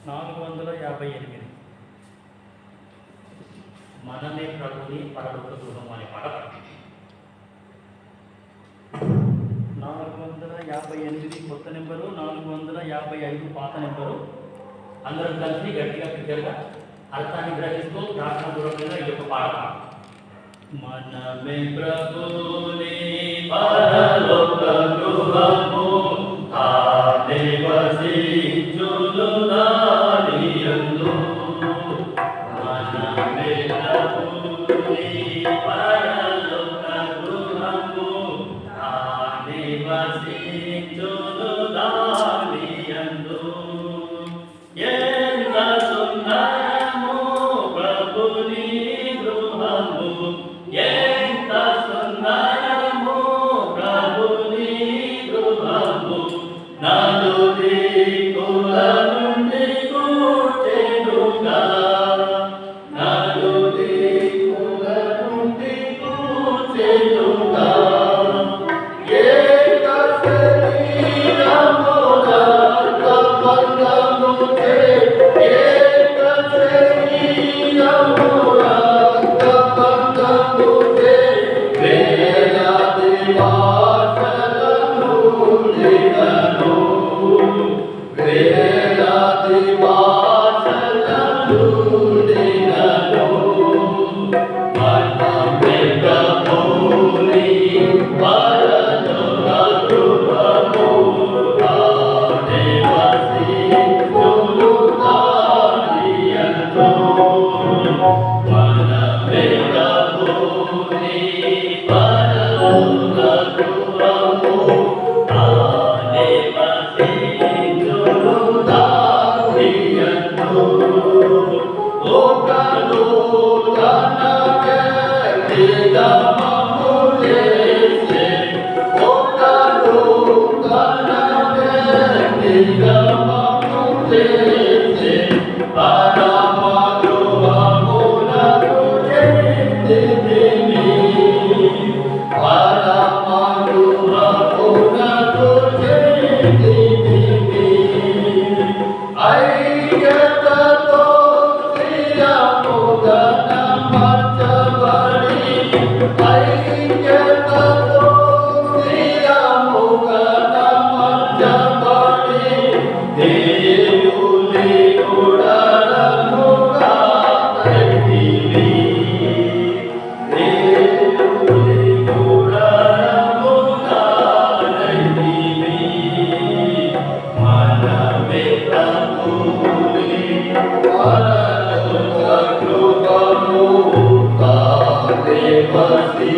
458 మనమే ప్రభుని పరలోక గృహం అనే పాట 458 కొత్త నెంబరు, 455 పాత నెంబరు. అందరం కలిసి గట్టిగా బిగ్గరగా అర్థాన్ని గ్రహిస్తూ ప్రార్థన పూర్వకంగా ఈ యొక్క పాట. మనమే ప్రభుని పరలోక గృహము తానే వసించును నానియందు. మనమే ప్రభుని పరలోక గృహము తానే వసించును నానియందు. ఎంత సుందరము ప్రభుని గృహము, ఎంత సుందరము ప్రభుని గృహము. నలుదిక్కుల నుండి కూర్చెనుగా, నలుదిక్కుల నుండి కూర్చెనుగా. ఏక శరీరముగా కపటముచే, ఏక శరీరముగా కపటముచే వేలాది భాషలను లిఖను, వేలాది భాషలను లిఖను. మనమే ప్రభుని పరలోక గృహము తానే వసించును నానియందు. మనమే ప్రభుని పరలోక గృహము తానే వసించును నానియందు. ఒకడు తన వ్యక్తిగతము చేసే, ఒకడు తన వ్యక్తిగతము చేసే పరమ గృహమునకు చేరితిమి, పరమ గృహమునకు చేరితిమి. ఐక్యతతో స్థిరముగా నమర్చబడి, ఐక్యతతో స్థిరముగా నమర్చబడి దేవుని గుడారముగా కట్టిరి, దేవుని గుడారముగా కట్టిరి. మనమే ప్రభుని పరలోక గృహము తానే వసించును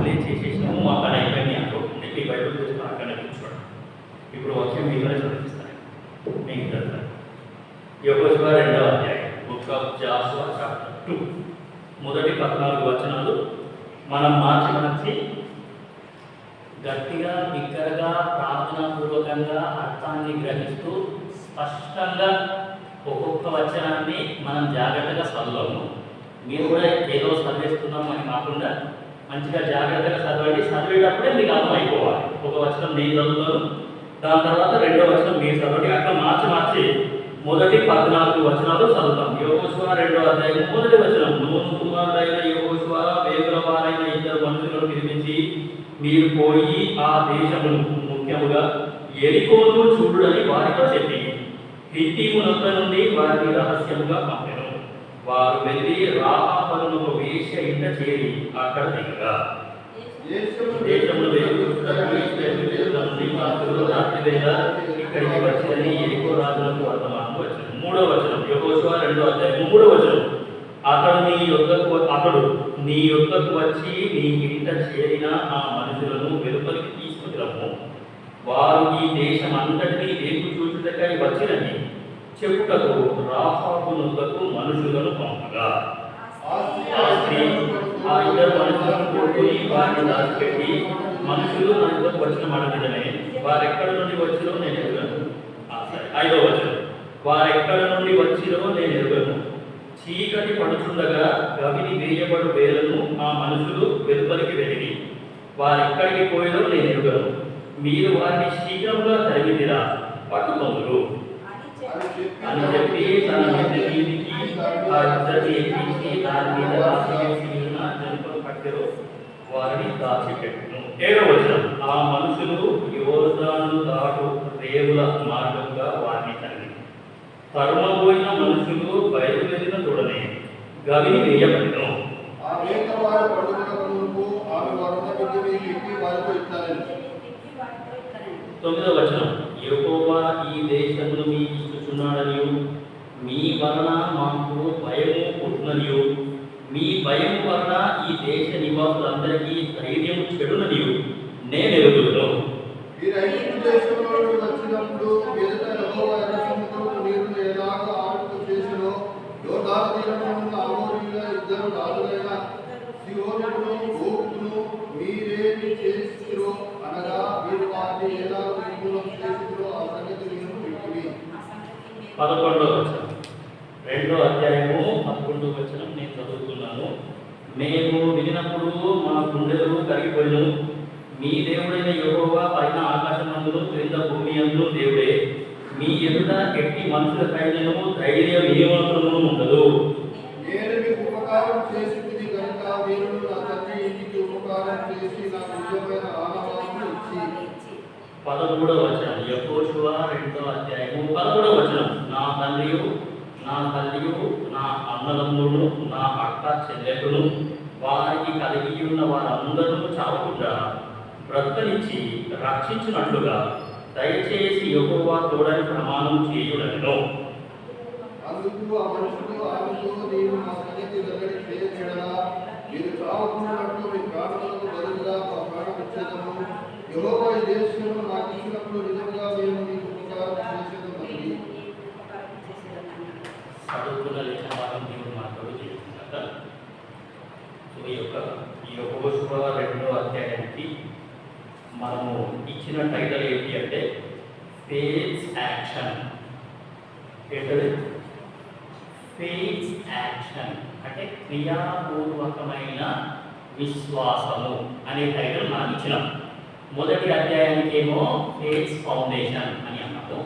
ప్లే చేసేసినాము మా పని అయిపోయింది అనుకుంటుంది మీ బైబిల్ తీసుకుని అక్కడనే కూర్చోండి. ఇప్పుడు వాక్యం మీలోనే చదివిస్తాను మీకు చదువుతాను. యెహోషువ 2వ అధ్యాయం, బుక్ ఆఫ్ జాషువా చాప్టర్ 2 మొదటి 14 వచనాలు మనం మార్చి గట్టిగా బిగ్గరగా ప్రార్థనాపూర్వకంగా అర్థాన్ని గ్రహిస్తూ స్పష్టంగా ఒక్కొక్క వచనాన్ని మనం జాగ్రత్తగా చదవము. మీరు కూడా ఏదో చదివేస్తున్నాం అని కాకుండా మంచిగా జాగ్రత్తగా చదవండి. చదివేటప్పుడే మీకు అర్థమైపోవాలి. ఒక వచనం నేను చదువుతాను, దాని తర్వాత రెండో వచనం మీరు చదవండి. అట్లా మార్చి మొదటి 14 వచనాలు చదువుతాం. యెహోషువ 2వ అధ్యాయం మొదటి వచనం, నూను కుమారుడైన యెహోషువ వేగుల వారైన 2 మనుషులను పిలిపించి మీరు పోయి ఆ దేశమును ముఖ్యముగా యెరికోను చూడుడని వారితో చెప్పి హిత్తీయుల నుండి వారిని రహస్యముగా పంపెను. వారు వెళ్ళి రాహాబను ఒక వేశ్య ఇంట చేరి అక్కడ దిగగా దేశములు ఇక్కడికి వచ్చిందని యెరికో రాజులకు వర్తమానం వచ్చింది. 3వ వచనం, యెహోషువ 2వ అధ్యాయం 3వ వచనం, అతడు నీ యొద్దకు వచ్చి నీ ఇంట చేరిన ఆ మనుషులను వెలుపలికి తీసుకుని రమ్ము. వారు ఈ దేశం అంతటినీ వేపు చూచుటకై వచ్చినని చెప్పుటకు రాహాబునొద్దకు మనుషులను పంపగా ఆ స్త్రీ ఆ 2 మనుషులను కొట్టుకుని వారిని దాచిపెట్టి, మనుషులు నా యొద్దకు వచ్చిన మాట నిజమే, వారెక్కడి నుండి వచ్చిరో నేను ఎరుగను. 5వ వచనం, వారెక్కడి నుండి వచ్చిరో నేను ఎరుగను. చీకటి పడుచుండగా గవిని వేయబడు వేలను ఆ మనుషులు వెలుపలికి వెళ్ళి వారెక్కడికి పోయినో నేను ఎరుగను. మీరు వారిని శీఘ్రంగా తరిమిదిరా, పట్టుకొందురు అని చెప్పి తన మీదికి ఆ ఇద్దరిని ఎక్కించి దాని మీద జంతువులు పట్టెరు, వారిని దాచిపెట్టును. 7వ వచనం, ఆ మనుషులు యోర్దాను దాటు రేవుల మార్గంగా వారిని తరుమబోయిన మనుషులు బయలుదేరిన చూడనే గవిని వేయబడిను. 9వ వచనం, యెహోవా ఈ దేశమును మీకు ఇచ్చుచున్నాడనియు మీ వలన మాకు భయము పుట్టుననియు మీ భయము వలన ఈ దేశ నివాసులందరికీ ధైర్యము చెడుననియు నేను ఎరుగుదును. పదకొండవ వచనం, 2వ అధ్యాయము 11వ వచనం నేను చదువుతున్నాను. మేము వినినప్పుడు మా గుండెలు కరిగిపోయిను. మీ దేవుడైన యెహోవా పైన ఆకాశమందును క్రింద భూమి అందును దేవుడే. మీ ఎదుట ఎట్టి మనుషులకైనను ధైర్యమేమాత్రము ఉండదు. 13వ వచనం, యెహోషువ 2వ అధ్యాయము 13వ వచనం, నా తండ్రియు నా తల్లియు నా అన్నదమ్ములను నా అక్క చెల్లెలను వారికి కలిగి ఉన్న వారందరూ చావకుండా బ్రతకనిచ్చి రక్షించినట్లుగా దయచేసి యెహోవా తోడని ప్రమాణం చేయుడనెను. అందుకు ఆ మనుషులు ఆమెతో, నీవు మా సంగతి వెల్లడి చేయలేడలా, మీరు చావకున్నట్లు మీ ప్రాణములకు బదులుగా మా ప్రాణం ఇచ్చేదము. యెహోవా ఈ దేశమును నాకు ఇచ్చినప్పుడు నిజంగా మేము మీకు ఉపకారం చేసేదమని చదువుకున్న లేచిన వారం దేవుడు మాట్లాడు చేస్తున్నారు. సో ఈ యెహోషువ 2వ అధ్యాయానికి మనము ఇచ్చిన టైటిల్ ఏంటి అంటే ఫెయిత్ యాక్షన్. ఏంటంటే ఫెయిత్ యాక్షన్ అంటే క్రియాపూర్వకమైన విశ్వాసము అనే టైటిల్ మనం ఇచ్చినాం. మొదటి అధ్యాయానికి ఏమో ఫెయిత్ ఫౌండేషన్ అని అన్నాము,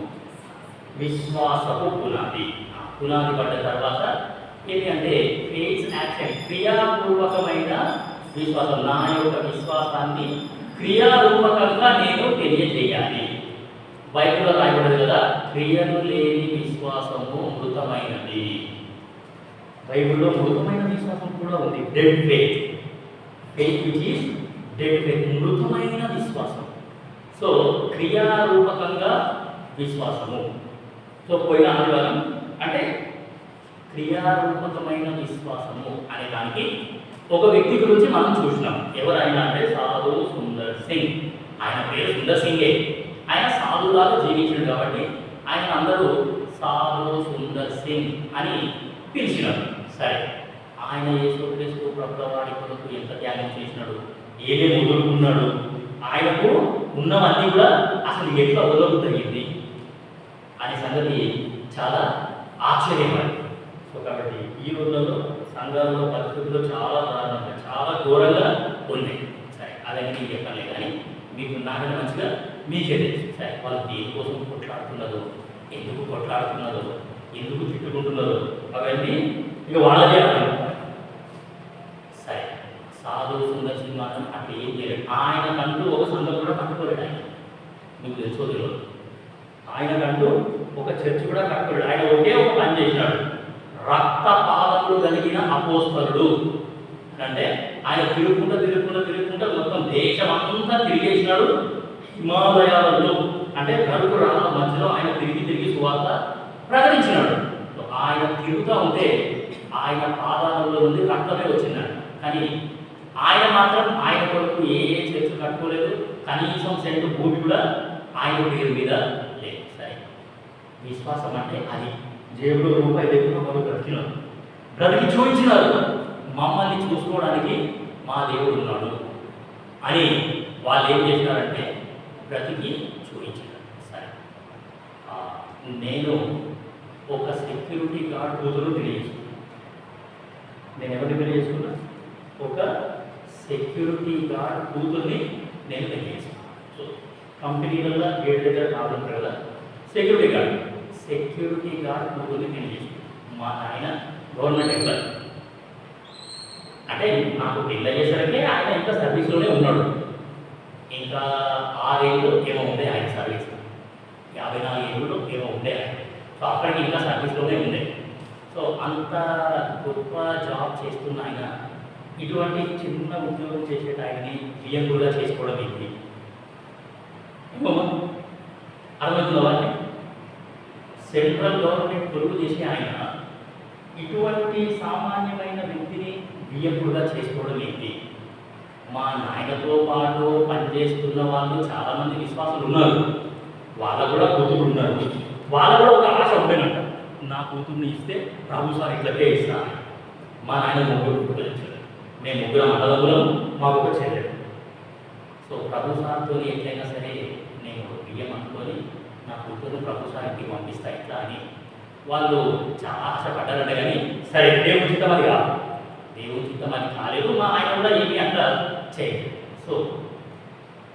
విశ్వాసపు పునాది. పునాది పడ్డ తర్వాత ఏంటి అంటే ఫెయిత్ యాక్షన్, క్రియాపూర్వకమైన విశ్వాసం. నా యొక్క విశ్వాసాన్ని క్రియారూపకంగా నేను తెలియజేయాలి. బైబిల్లో రాయబడదు కదా, క్రియలు లేని విశ్వాసము మృతమైనది. బైబిల్లో మృతమైన విశ్వాసం కూడా ఉంది, dead faith. Faith which is dead faith, మృతమైన విశ్వాసం. సో క్రియారూపకంగా విశ్వాసము. సో పోయిన ఆదివారం అంటే క్రియారూపకమైన విశ్వాసము అనే దానికి ఒక వ్యక్తి గురించి మనం చూసినాం. ఎవరైనా అంటే సాధు సుందర్ సింగ్. ఆయన పేరు సుందర్ సింగే. ఆయన సాధులాగా జీవించాడు కాబట్టి ఆయన అందరూ సాధు సుందర్ సింగ్ అని పిలిచినారు. సరే, ఆయన యేసుక్రీస్తు ప్రభువు వారి కొరకు ఎంత త్యాగం చేసినాడు, ఏమేమి వదులుకున్నాడు, ఆయనకు ఉన్నవన్నీ కూడా అసలు ఎట్లా వదలగలిగింది అనే సంగతి చాలా ఆశ్చర్యపడి. సో కాబట్టి ఈ రోజుల్లో సంఘాలలో పరిస్థితులు చాలా దారుణంగా, చాలా ఘోరంగా ఉన్నాయి. సరే, అదని మీకు చెప్పాలి కానీ మీకు నాకన్నా మంచిగా మీకే తెలుసు. సరే, వాళ్ళు దేనికోసం కొట్లాడుతున్నదో, ఎందుకు కొట్లాడుతున్నదో, ఎందుకు తిట్టుకుంటున్నదో అవన్నీ ఇక వాళ్ళదే అర్థం. సరే, సాధు సుందర్ సింగ్ మాత్రం అట్లా ఏం చేయలేదు. ఆయనకంటూ ఒక సంఘం కూడా కట్టుకోలేడు. ఆయన మీకు తెలుసో తెలియదు, ఆయనకంటూ ఒక చర్చ్ కూడా కట్టుకోలేడు. ఆయన ఒకే ఒక పని చేసినాడు, రక్తపాతములు కలిగిన అపోస్తలుడు అంటే ఆయన తిరుగుకుంటా మొత్తం దేశం అంతా తిరిగేసినాడు. హిమాలయాలలో అంటే గరుకు రాళ్ళ మధ్యలో ఆయన తిరిగి సువార్త ప్రకటించినాడు. ఆయన తిరుగుతూ ఉంటే ఆయన పాదాలలో నుండి రక్తమే వచ్చినాడు. కానీ ఆయన మాత్రం ఆయన కొరకు ఏ చర్చ కట్టుకోలేదు. కనీసం సెంటు భూమి కూడా ఆయన పేరు మీద లేదు. సరే, విశ్వాసం అంటే అది. జేబులో రూపాయి లేకుండా వాళ్ళు బ్రతికి చూపించినారు. మమ్మల్ని చూసుకోవడానికి మా దేవుడు ఉన్నాడు అని వాళ్ళు ఏం చేసినారంటే బ్రతికి చూపించారు. సరే, నేను ఒక సెక్యూరిటీ గార్డ్ కూతురు తెలియజేసుకున్నాను. నేను ఎవరిని తెలియజేసుకున్నా? ఒక సెక్యూరిటీ గార్డ్ కూతుర్ని నేను తెలియజేసుకున్నాను. సో కంపెనీలలో గేట్ దగ్గర కావాలంటారు కదా, సెక్యూరిటీ గార్డ్ కూతుర్ని తెలియజేసుకున్నాను. మా ఆయన గవర్నమెంట్ ఎంప్లాయీ. అంటే నాకు పెళ్ళి అయ్యేసరికి ఆయన ఇంకా సర్వీస్లోనే ఉన్నాడు. ఇంకా 6 ఏళ్ళు ఏమో ఉండే ఆయన సర్వీస్, 54 ఏళ్ళు ఏమో ఉండే ఆయన. సో అక్కడికి ఇంకా సర్వీస్లోనే ఉండే. సో అంత గొప్ప జాబ్ చేస్తున్న ఆయన ఇటువంటి చిన్న ఉద్యోగం చేసేట ఆయనని బియ్యంగా చేసుకోవడం ఏంటి? అర్థమవుతున్న వారిని సెంట్రల్ గవర్నమెంట్ పొరుగు చేసే ఆయన ఇటువంటి సామాన్యమైన వ్యక్తిని బియ్యపుడుగా చేసుకోవడం ఏంటి? మా నాయనతో పాటు పనిచేస్తున్న వాళ్ళు చాలామంది విశ్వాసులు ఉన్నారు. వాళ్ళకు కూడా కూతురు ఉన్నారు. వాళ్ళకు కూడా ఒక ఆశ ఉండేనంట, నా కూతుర్ని ఇస్తే ప్రభు సార్ ఇట్లకే ఇస్తాను. మా నాయన ముగ్గురు కూతురు ఇచ్చారు, మేము ముగ్గురం అన్నదమ్ములం, మాకు ఒక చెల్లెలు. సో ప్రభు సార్తో ఎట్లయినా సరే నేను బియ్యం అనుకొని నా కూతురు ప్రభు సార్కి పంపిస్తా ఇట్లా అని వాళ్ళు చాలా ఆశపడ్డారంట. కానీ సరే, దేవుని చిత్తం అది కాదు, దేవుని చిత్తం అది కాలేదు. మా ఆయన కూడా ఏమి అంట చేయలేదు. సో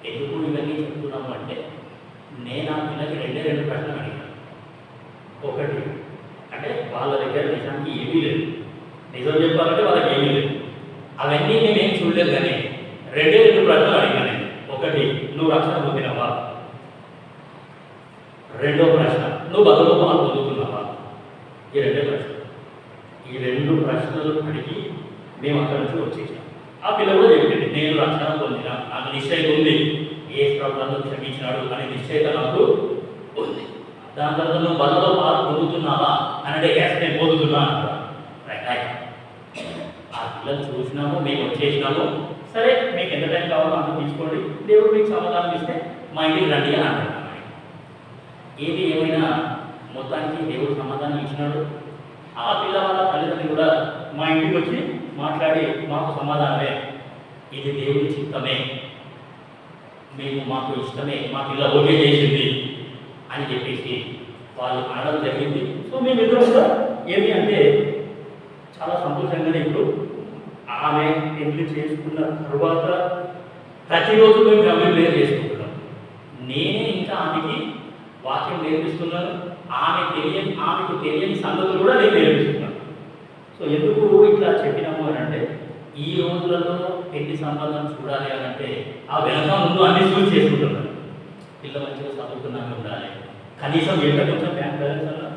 ఎందుకు ఇవన్నీ చెప్తున్నాము అంటే నేను ఆ పిల్లకి 2 ప్రశ్నలు అడిగాను. ఒకటి అంటే వాళ్ళ దగ్గర నిజానికి ఏమీ లేదు, నిజం చెప్పాలంటే వాళ్ళకి ఏమీ లేదు. అవన్నీ నేనేం చూడలేదు. కానీ 2 ప్రశ్నలు అడిగాను నేను. ఒకటి, నువ్వు రక్షణ పొందినవా? రెండో ప్రశ్న, నువ్వు బతుకు పాలు పొందుతున్నావా? ఈ 2 ప్రశ్నలు. ఈ 2 ప్రశ్నలు అడిగి మేము అక్కడి నుంచి వచ్చేసాం. ఆ పిల్ల కూడా చెప్పింది, నేను రక్షణ పొందినా, నాకు నిశ్చయిత ఉంది, ఏ ప్రభుత్వం క్షమించినాడు అనే నిశ్చయిత నాకు ఉంది. దాని తర్వాత నువ్వు బలలో పాలు పొందుతున్నావా అని అంటే ఎస్ నేను పొందుతున్నా. ఆ పిల్లలు చూసినాము, మేము వచ్చేసినాము. సరే, మీకు ఎంత టైం కావాలో అంత తీసుకోండి, దేవుడు మీకు సమాధానం ఇస్తే మా ఇంటికి రండి అని అంటున్నాను. ఏది ఏమైనా మొత్తానికి దేవుడు సమాధానం ఇచ్చినాడు. ఆ పిల్ల వాళ్ళ తల్లిదండ్రులు కూడా మా ఇంటికి వచ్చి మాట్లాడి మాకు సమాధానమే, ఇది దేవుడి చిత్తమే, మాకు ఇష్టమే, మా పిల్ల ఓకే చేసింది అని చెప్పేసి వాళ్ళు అనడం జరిగింది. సో మేమిద్దరం కూడా ఏమి అంటే చాలా సంతోషంగానే ఇప్పుడు ఆమె పెళ్లి చేసుకున్న తరువాత ప్రతిరోజు మేము గమ్యం వేరు చేసుకుంటున్నాం. నేనే ఇంకా ఆమెకి వాక్యం నేర్పిస్తున్నాను. ఆమెకు తెలియని సంగతులు కూడా నేను నేర్పిస్తున్నాను. సో ఎందుకు ఇట్లా చెప్పినాము అని అంటే ఈ రోజులలో పెళ్లి సంబంధం చూడాలి అని అంటే ఆ వెనక ముందు అన్ని చూసి చేసుకుంటున్నాను. పిల్ల మంచిగా చదువుకున్నాక ఉండాలి, కనీసం ఎంత కొంచెం బ్యాంక్ బ్యాలెన్స్ అలా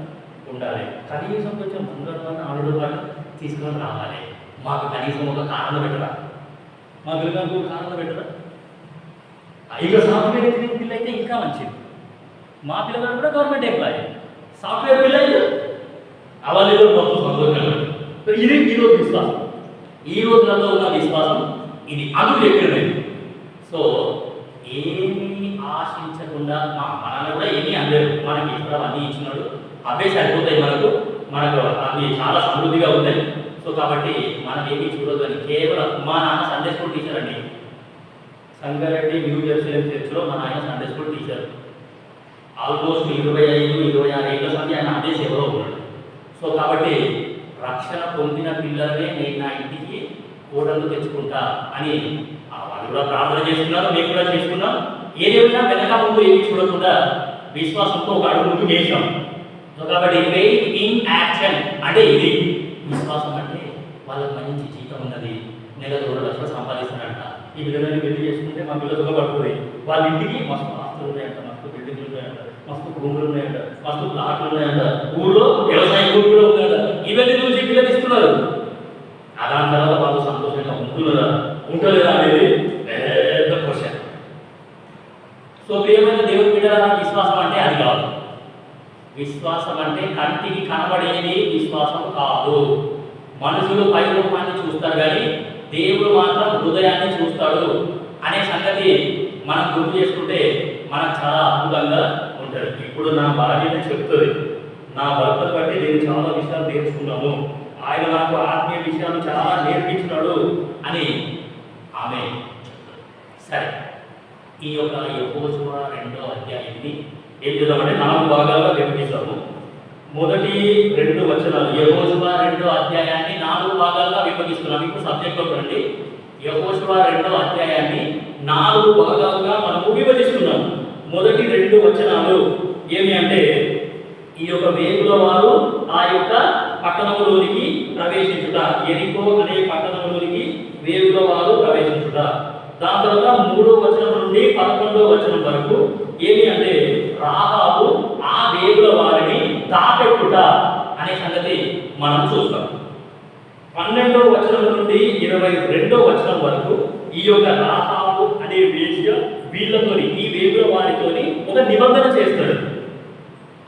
ఉండాలి, కనీసం కొంచెం బంగారు ఆరుడు పాటు తీసుకొని రావాలి. మాకు కనీసం ఒక కారణం పెట్టరా, మా పిల్లలకు కారణం పెట్టరా. ఇక సాఫ్ట్వేర్ ఇంజనీరింగ్ పిల్ల అయితే ఇంకా మంచిది. మా పిల్లగారు కూడా గవర్నమెంట్ ఎంప్లాయీ, సాఫ్ట్వేర్ పిల్ల అయితే అవన్నీ మొత్తం సంతోషంగా. ఇది ఈరోజు విశ్వాసం. ఈ రోజులలో ఉన్న విశ్వాసం ఇది. అందుకు చెప్పినది. సో ఏమీ ఆశించకుండా మనల్ని కూడా ఏమీ అందరు మనకి ఇక్కడ అన్నీ ఇచ్చినాడు, అవే సరిపోతాయి మనకు అవి చాలా సమృద్ధిగా ఉన్నాయి. సో కాబట్టి మనం ఏమీ చూడదు అని కేవలం మా నాన్న సండే స్కూల్ టీచర్ అండి. సంగారెడ్డి న్యూ జెరూసలేం చర్చ్లో మా నాయన సండే స్కూల్ టీచర్. ఆల్మోస్ట్ 25-26 ఏళ్ళ సంది ఆయన అదే సేవలో ఉన్నాడు. సో కాబట్టి రక్షణ పొందిన పిల్లలనే నేను నా ఇంటికి కోడళ్ళు తెచ్చుకుంటా అని వాళ్ళు కూడా ప్రార్థన చేస్తున్నారు, మేము కూడా చేసుకున్నాం. ఏదేమైనా వెనక ముందు ఏమి చూడకుండా విశ్వాసంతో ఒక అడుగు ముందుకు వేసాం. సో కాబట్టి ఫెయిత్ ఇన్ యాక్షన్ అంటే ఇది. విశ్వాసం అంటే వాళ్ళకి మంచి జీతం ఉన్నది, నెలకు 2 లక్షలు సంపాదిస్తారంట, ఈ పిల్లలని పెళ్లి చేసుకుంటే మా పిల్లలు సుఖపడుతుంది, వాళ్ళ ఇంటికి మస్తు ఆస్తులు ఉన్నాయంట, మస్తు బిల్డింగ్లు ఉన్నాయంట, మస్తు భూములు ఉన్నాయంట, మస్తు ప్లాట్లు ఉన్నాయంట, ఊళ్ళో వ్యవసాయ భూములు కూడా ఉన్నాయంట, ఇవన్నీ చూసి పిల్లలు ఇస్తున్నారు. దాని తర్వాత వాళ్ళు సంతోషంగా ఉంటలేదా అనేది పెద్ద క్వశ్చన్. సో ప్రియమైన దేవుని బిడ్డల, విశ్వాసం అంటే అది కాదు. విశ్వాసం అంటే కంటికి కనబడేది విశ్వాసం కాదు. మనుషులు పై రూపాన్ని చూస్తారు కానీ దేవుడు మాత్రం హృదయాన్ని చూస్తాడు అనే సంగతి మనం గుర్తు చేసుకుంటే మనకు చాలా అద్భుతంగా ఉంటుంది. ఇప్పుడు నా భార్యని చెప్తుంది, నా భర్త బట్టి నేను చాలా విషయాలు నేర్చుకున్నాను, ఆయన నాకు ఆత్మీయ విషయాలు చాలా నేర్పించినాడు అని ఆమె. సరే, ఈ యొక్క యెహోషువ 2వ అధ్యాయాన్ని ఏం చేద్దామంటే 4 భాగాలుగా విభజిస్తాము. మొదటి 2 వచనాలు యెహోషువ 2వ అధ్యాయాన్ని 4 భాగాలుగా విభజిస్తున్నాం. ఇప్పుడు సబ్జెక్ట్లోకి రండి. యెహోషువ 2వ అధ్యాయాన్ని 4 భాగాలుగా మనము విభజిస్తున్నాం. మొదటి 2 వచనాలు ఏమి అంటే, ఈ యొక్క వేగుల వారు ఆ యొక్క పట్టణంలోనికి ప్రవేశించుట, యెరికో అనే పట్టణంలోనికి వేగుల వారు ప్రవేశించుట. దాని తర్వాత 3వ వచనం నుండి 11వ వచనం వరకు ఏమి అంటే, రాహాబు ఆ వేగుల వారిని దాపెట్టుట అనే సంగతి మనం చూస్తాం. 12వ వచనం నుండి 22వ వచనం వరకు ఈ యొక్క రాహాబు అనే వేశ్య వీళ్ళతోని, ఈ వేగుల వారితోని ఒక నిబంధన చేస్తాడు.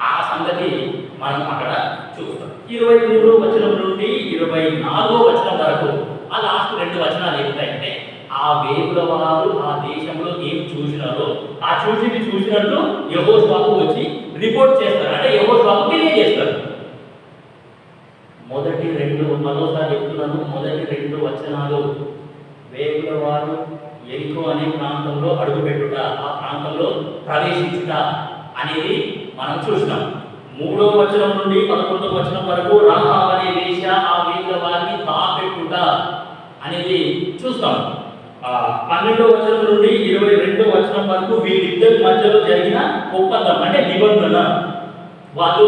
ఆ సంగతి మనం అక్కడ చూస్తాం. 23వ వచనం నుండి 24వ వచనం వరకు ఆ లాస్ట్ 2 వచనాలు ఏంటంటే, ఆ వేగుల వారు ఆ దేశంలో ఏం చూసినారో ఆ చూసినట్టు యెహోషువకు వచ్చి రిపోర్ట్ చేస్తారు, అంటే యెహోషువకు తెలియజేస్తారు. మొదటి 2 మరోసారి చెప్తున్నాను, మొదటి 2 వచనాలు వేగుల వారు యెరికో అనే ప్రాంతంలో అడుగుపెట్టుట, ఆ ప్రాంతంలో ప్రవేశించుట అనేది మనం చూసినాం. 3వ వచనం నుండి 11వ వచనం వరకు రాహాబు అనే వేశ్య ఆ వేగుల వారిని దాపెట్టుట అనేది చూస్తాం. 12వ వచనం నుండి 22వ వచనం వరకు వీళ్ళిద్దరి మధ్యలో జరిగిన ఒప్పందం అంటే నిబంధన వాళ్ళు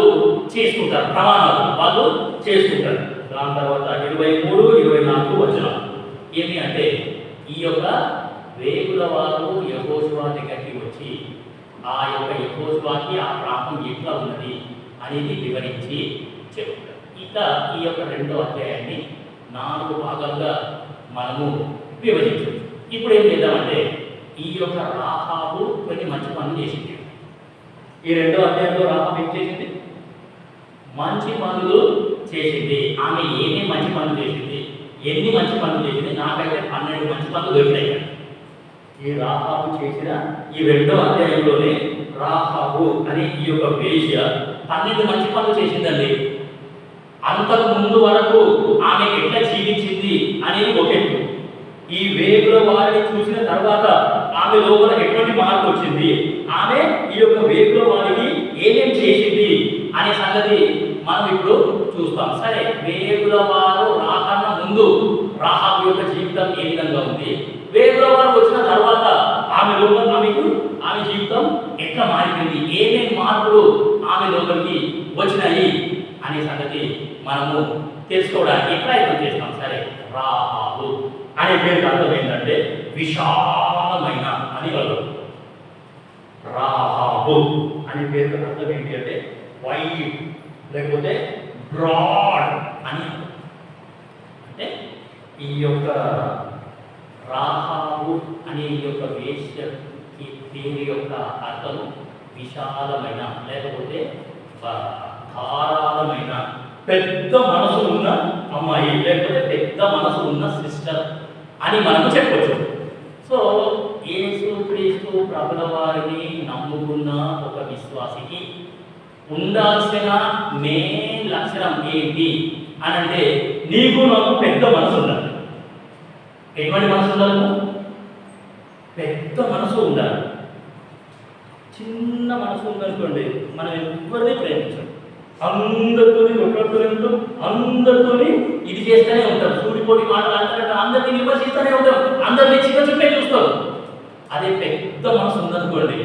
చేసుకుంటారు, ప్రమాణాలు వాళ్ళు చేసుకుంటారు. దాని తర్వాత 23, 24 వచనం ఏమి అంటే, ఈ యొక్క వేగుల వారు యెహోషువ దగ్గరికి వచ్చి ఆ యొక్క యెహోషువకి ఆ ప్రాంతం ఎట్లా ఉన్నది అనేది వివరించి చెప్తారు. ఇక ఈ యొక్క 2వ అధ్యాయాన్ని 4 భాగాలుగా మనము విభజించవచ్చు. ఇప్పుడు ఏం చేద్దామంటే, ఈ యొక్క రాహాబు కొన్ని మంచి పనులు చేసింది. ఈ 2వ అధ్యాయంలో రాహాబు ఏం చేసింది? మంచి పనులు చేసింది. ఆమె ఏమేమి మంచి పనులు చేసింది, ఎన్ని మంచి పనులు చేసింది? నాకైతే 12 మంచి పనులు దొరికాయి. ఈ రాహాబు చేసిన ఈ 2వ అధ్యాయంలోనే రాహాబు అనే ఈ యొక్క వేశ్య 12 మంచి పనులు చేసిందండి. అంతకు ముందు వరకు ఆమె ఎట్లా జీవించింది అనేది ఒక ఎత్తు. ఈ వేగుల వారిని చూసిన తర్వాత ఆమె లోపల ఎటువంటి మార్పు వచ్చింది, ఆమె ఈ యొక్క వేగుల వారికి ఏమేం చేసింది అనే సంగతి మనం ఇప్పుడు చూస్తాం. సరే, వేగుల వారు రాకన్నా ముందు రాహాబు యొక్క జీవితం ఏ విధంగా ఉంది, వేగుల వారు వచ్చిన తర్వాత ఆమె లోపల ఆమె జీవితం ఎట్లా మారిపోయింది, ఏమేమి మార్పులు ఆమె లోపలికి వచ్చినాయి అనే సంగతి మనము తెలుసుకోవడానికి ప్రయత్నం చేస్తాం. సరే, రాహాబు అనే పేరు అర్థం ఏంటంటే విశాలమైన అని కాదు. రాహాబు అనే పేరు అర్థం ఏంటి అంటే వైడ్ లేకపోతే బ్రాడ్ అని. అంటే ఈ యొక్క రాహాబు అనే ఈ యొక్క వేశ్యకి పేరు యొక్క అర్థం విశాలమైన లేకపోతే ధారాళమైన పెద్ద మనసు ఉన్న అమ్మాయి లేకపోతే పెద్ద మనసు ఉన్న సిస్టర్ అని మనకు చెప్పొచ్చు. సో యేసుక్రీస్తు ప్రభుల వారిని నమ్ముకున్న ఒక విశ్వాసికి ఉండాల్సిన మెయిన్ లక్షణం ఏంటి అని అంటే, నీకు నాకు పెద్ద మనసు ఉండాలి. ఎటువంటి మనసు ఉండాలి? పెద్ద మనసు ఉండాలి. చిన్న మనసు ఉందనుకోండి, మనం ఎవరిని ప్రేమించాం, అందరితో కొట్లాడుతూనే ఉంటాం, అందరితో ఇది చేస్తూనే ఉంటాం, సూటిపోటి మాటలు అంటారంటే అందరినీ విమర్శిస్తూనే ఉంటాం, అందరినీ చిన్న చుట్టే చూస్తాం. అదే పెద్ద మనసు ఉందనుకోండి,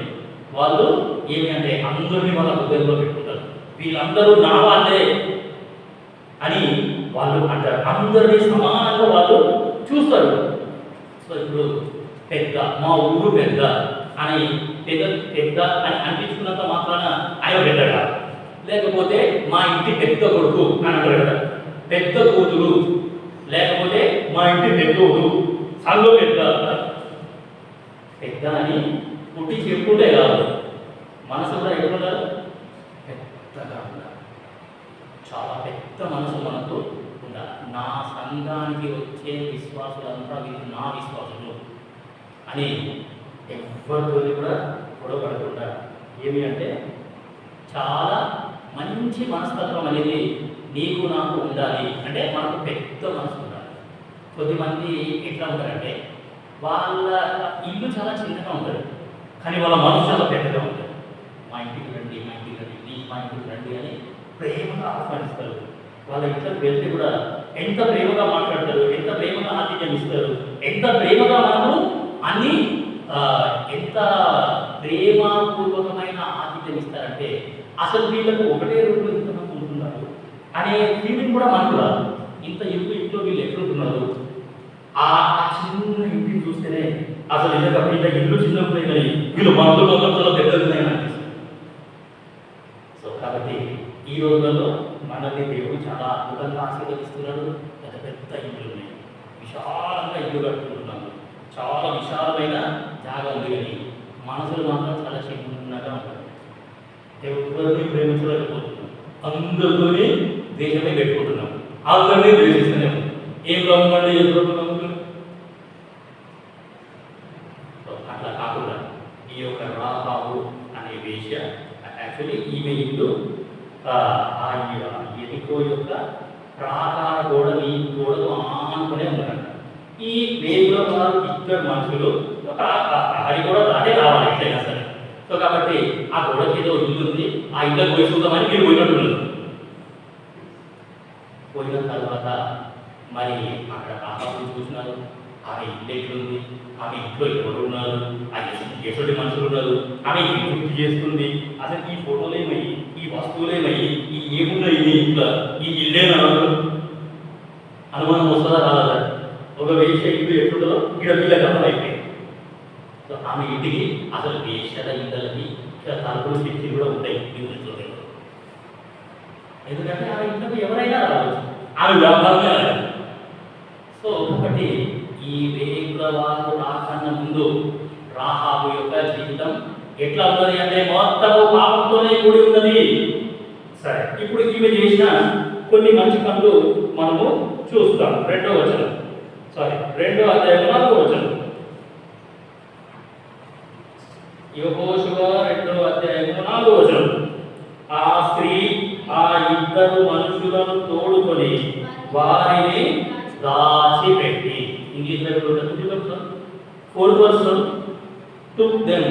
వాళ్ళు ఏమి అంటే అందరినీ వాళ్ళ హృదయంలో పెట్టుకుంటారు. వీళ్ళందరూ నా వాళ్ళే అని వాళ్ళు అంటారు. అందరినీ సమానంగా వాళ్ళు చూస్తారు. సో ఇప్పుడు పెద్ద, మా ఊరు పెద్ద అని పెద్ద అని అనిపించుకున్నంత మాత్రాన ఆయన పెద్దగా, లేకపోతే మా ఇంటి పెద్ద కొడుకు అని అంటారు కదా, పెద్ద కూతురు, లేకపోతే మా ఇంటి పెద్దోడు, సంఘ పెద్ద పెద్ద అని పుట్టి చెప్పుకుంటే కాదు, మనసు కూడా ఎక్కడుండాలి? పెద్దగా ఉండాలి. చాలా పెద్ద మనసు మనకు ఉండాలి. నా సంఘానికి వచ్చే విశ్వాసులంతా వీరు నా విశ్వాసులు అని ఎవరితో కూడా గొడవపడకుండా, ఏమి అంటే చాలా మంచి మనస్తత్వం అనేది నీకు నాకు ఉండాలి. అంటే మనకు పెద్ద మనసు ఉండాలి. కొద్దిమంది ఎట్లా ఉంటారంటే, వాళ్ళ ఇల్లు చాలా చిన్నగా ఉంటుంది, కానీ వాళ్ళ మనసు చాలా పెద్దగా ఉంటుంది. మా ఇంటికి రండి, మా ఇంటికి రండి, నీ మా ఇంటికి రండి అని ప్రేమగా ఆహ్వానిస్తారు. వాళ్ళ ఇంట్లోకి వెళ్తే కూడా ఎంత ప్రేమగా మాట్లాడతారు, ఎంత ప్రేమగా ఆతిథ్యం ఇస్తారు, ఎంత ప్రేమగా మనము అన్ని ఎంత ప్రేమపూర్వకమైన ఆతిథ్యం ఇస్తారంటే, అసలు వీళ్ళకు ఒకటే రోజు ఇంతమంది ఉంటున్నారు అనే ఫీలింగ్ కూడా మనకు రాదు. ఇంత ఇంట్లో వీళ్ళు ఎట్లుంటున్నారు, ఆ చిన్న ఇంటిని చూస్తేనే అసలు నిజంగా వీళ్ళ ఇల్లు చిన్నప్పుడు కానీ వీళ్ళు మందులు చాలా పెద్దది అనిపిస్తుంది. సో కాబట్టి ఈ రోజుల్లో మనల్ని దేవుడు చాలా అద్భుతంగా ఆశీర్వదిస్తున్నాడు. పెద్ద పెద్ద ఇల్లు ఉన్నాయి, విశాలంగా ఇల్లు కట్టుకుంటున్నాము, చాలా విశాలమైన జాగా ఉంది, కానీ మనసులు మాత్రం చాలా చిన్నగా ఉంటాయి. ఎవరిని ప్రేమించలేకపోతున్నాం, అందరితోనే దేశమే పెట్టుకుంటున్నాం, అందరినీ ద్వేషిస్తూనే ఉన్నాం. ఏం రామండి, ఏం రాము. అట్లా కాకుండా ఈ యొక్క రాహాబు అనే వేశ్య యాక్చువల్లీ ఈమె ఇల్లు ఎరికో యొక్క ప్రాకార గోడలు ఆనుకునే ఉన్నారంట. ఈ వేగుల వారు ఇద్దరు మనుషులు అది కూడా అదే రావాలి ఎట్లయినా సరే. సో కాబట్టి ఆ గోడకి ఏదో ఇల్లు ఉంది, ఆ ఇల్లు పోయి చూద్దామని మీరు పోయినట్టున్నారు. పోయిన తర్వాత మరి అక్కడ రాహాబుని చూసినారు, ఆమె ఇల్లు ఎట్లుంది, ఆమె ఇంట్లో ఎవరు ఉన్నారు, ఎటువంటి మనుషులు ఉన్నారు, ఆమె గుర్తు చేస్తుంది, అసలు ఈ ఫోటోలు ఏమయ్యి, ఈ వస్తువులు ఏమయ్యి, ఈ ఏమున్నాయి ఈ ఇంట్లో, ఈ ఇల్లేనా అనుమానం వస్తుందా రాదా? ఒక వేష ఇల్లు ఎట్లుందో ఇక్కడ వీళ్ళ గమనం అయిపోయింది. సో ఆమె ఇంటికి అసలు వేషల ఇళ్ళకి తలుపులు తెచ్చి కూడా ఉంటాయి ఇంట్లో, ఎందుకంటే ఆమె ఇంట్లోకి ఎవరైనా రావచ్చు, ఆమె వ్యాపారంగా రాదు. సో ఒకటి ఈ వేగులవారు రాకన్నా ముందు రాహాబు యొక్క జీవితం ఎట్లా ఉన్నది అంటే మొత్తము పాపంతోనే కూడి ఉన్నది. సరే, ఇప్పుడు ఈమె చేసిన కొన్ని మంచి పనులు మనము చూస్తాం. 2వ వచనం, 2వ అధ్యాయం 4వ వచనం. యెహోషువ 2వ అధ్యాయం 4వ వచనం. ఆ స్త్రీ ఆ ఇద్దరు మనుషులను తోడుకొని వారిని దాచిపెట్టి, English Bible 4th verse took them,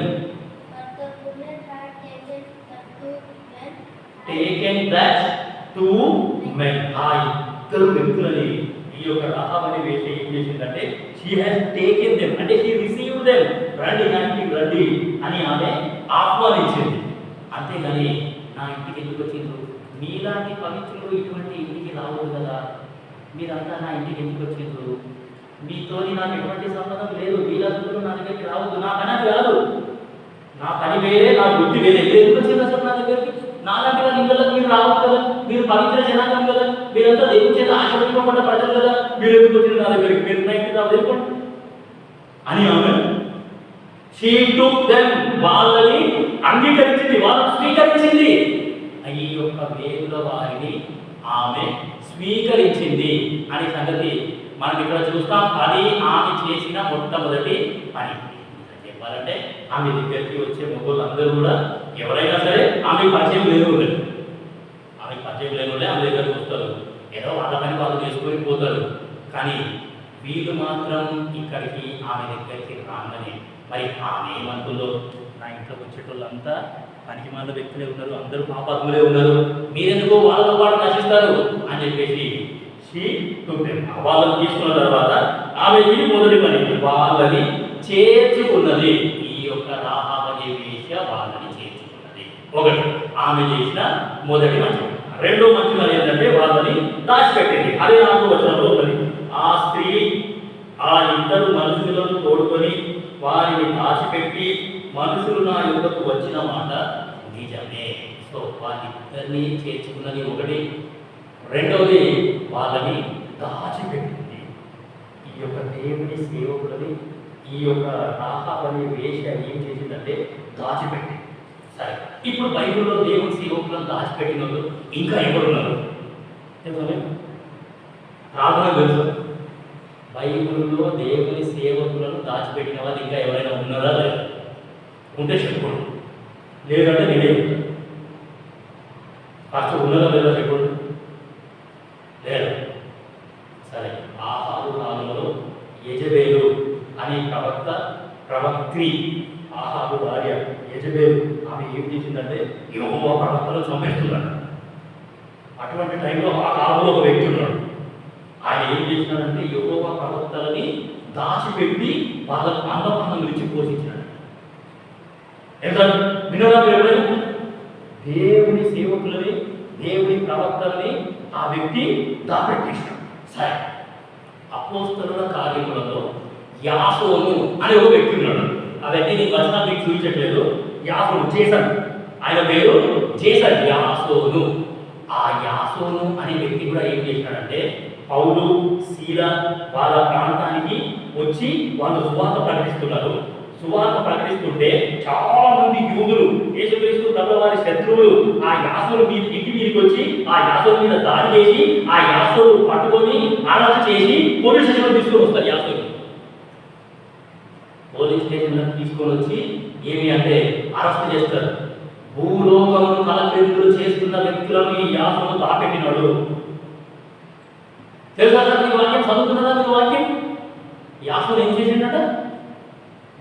taken that two men. ఆ ఇద్దరు వ్యక్తులని ఈ యొక్క రాహాబు అనే వేష ఏం చేసిందంటే, she has taken them, అంటే she received them, రండి నా ఇంటికి రండి అని ఆమె ఆహ్వానించింది. అంతేగాని నా ఇంటికి ఎందుకు వచ్చిండ్రు, మీలాంటి పవిత్రులు ఇటువంటి ఇంటికి రావద్దు కదా, మీరంతా నా ఇంటికి ఎందుకు వచ్చిండ్రు, మీతోని నాకు ఎటువంటి సంబంధం లేదు, వీళ్ళందరూ నా దగ్గరికి రావద్దు, నా పని అది కాదు, నా పని వేరే, నా వృత్తి వేరే, మీరు ఎందుకు వచ్చింది అసలు నా దగ్గరికి, నాలాంటి వాళ్ళ ఇళ్ళకి మీరు రావద్దు కదా, మీరు పవిత్ర జనాంగం కదా, మీరంతా దేవుని చేత ఆశీర్వదింపబడ్డ ప్రజలు కదా, మీరు ఎందుకు వచ్చింది నా దగ్గరికి, మీరు నా ఇంటికి రావద్దు అని ఆమె she took them, వాళ్ళని అంగీకరించింది, వాళ్ళని స్వీకరించింది. ఈ యొక్క వేగుల వారిని ఆమె స్వీకరించింది అనే సంగతి మనం ఇక్కడ చూస్తాం. అది ఆమె చేసిన మొట్టమొదటి పని. చెప్పాలంటే ఆమె దగ్గరికి వచ్చే మొగోళ్ళందరూ కూడా ఎవరైనా సరే ఆమె పరిచయం లేని వాళ్ళే, ఆమె పరిచయం లేని వాళ్ళే ఆమె దగ్గరికి వస్తారు. ఏదో వాళ్ళ పని వాళ్ళు చేసుకొని పోతారు. కానీ వీళ్ళు మాత్రం ఇక్కడికి ఆమె దగ్గరికి రాగానే మరి ఆమె ఏమంటుందో, నా ఇంట్లోకి వచ్చేటోళ్ళంతా పనికి మాల వ్యక్తులే ఉన్నారు, అందరూ పాపాత్ములే ఉన్నారు, మీరెందుకో వాళ్ళతో పాటు నశిస్తారు అని చెప్పేసి వాళ్ళని తీసుకున్న తర్వాత ఆమె ఇది మొదటి పని, వాళ్ళని చేర్చుకున్నది. ఈ యొక్క రాహాబు అనే వేశ్య వాళ్ళని చేర్చుకున్నది. ఒకటి ఆమె చేసిన మొదటి మంచి. రెండో మంచి పని ఏంటంటే వాళ్ళని దాచిపెట్టింది. అదే 4వ వచనంలో ఉన్నది. ఆ స్త్రీ ఆ ఇద్దరు మనుషులను తోడుకొని వారిని దాచిపెట్టి, మనుషులు నా యుద్ధకు వచ్చిన మాట నిజమే. సో వాళ్ళిద్దరినీ చేర్చుకున్నది ఒకటి. రెండవది వాళ్ళని దాచిపెట్టింది. ఈ యొక్క దేవుని సేవకులని ఈ యొక్క రాహాబు అనే వేశ్య ఏం చేసిందంటే దాచిపెట్టింది. సరే, ఇప్పుడు బైబిల్లో దేవుని సేవకులను దాచిపెట్టిన వాళ్ళు ఇంకా ఎవరున్నారు తెలుసు? ప్రార్థన తెలుసు. బైబిల్లో దేవుని సేవకులను దాచిపెట్టిన వాళ్ళు ఇంకా ఎవరైనా ఉన్నారా లేదా? ఉంటే చెప్పుడు, లేదంటే నేనే చెప్తాను. ఫస్ట్ ఉన్నదా లేదా చెప్పుడు? లేదు. సరే, ఆహాబు కాలంలో యెజబెలు అనే ప్రవక్త్రి, ఆహాబు భార్య యెజబెలు, ఆమె ఏం చేసిందంటే యెహోవా ప్రవక్తలను చంపేస్తున్నాడు. అటువంటి టైంలో ఆ కాలంలో ఒక వ్యక్తి ఉన్నాడు. ఆయన ఏం చేసినాడంటే యెహోవా ప్రవక్తలని దాచిపెట్టి వాళ్ళకు అన్నపానం గురించి పోషించినాడు. ఎంత వినోదా మీరు ఎవరైనా? దేవుని సేవకులని దేవుని ప్రవక్తలని ఆ వ్యక్తి దాపెట్టేసినాడు. సరే, అపోస్తలుల కార్యములలో యాసోను అనే ఒక వ్యక్తి ఉన్నాడు. అవన్నీ నేను వచనాలు మీకు చూపించట్లేదు. యాసోను, జేసన్, ఆయన పేరు జేసన్, యాసోను. ఆ యాసోను అనే వ్యక్తి కూడా ఏం చేసినాడంటే పౌలు శీల వాళ్ళ ప్రాంతానికి వచ్చి వాళ్ళు సువార్త ప్రకటిస్తున్నారు. సువార్త ప్రకటిస్తుంటే చాలా మంది యూదులు, యేసుక్రీస్తు ప్రభువు వారి శత్రువులు ఆ యాసోను మీద ఇంటి మీదకి వచ్చి ఆ యాసోను మీద దాడి చేసి ఆ యాసోను పట్టుకొని అరెస్ట్ చేసి పోలీస్ స్టేషన్లో తీసుకొని వస్తారు. యాసోను పోలీస్ స్టేషన్లో తీసుకొని వచ్చి ఏమి అంటే అరెస్ట్ చేస్తారు. భూలోకమును కలపెందులు చేస్తున్న వ్యక్తులను ఈ యాసోను దాపెట్టినాడు. తెలుసా సార్ మీకు వాక్యం? చదువుతున్నదా మీకు వాక్యం? యాసోను ఏం చేసిండట?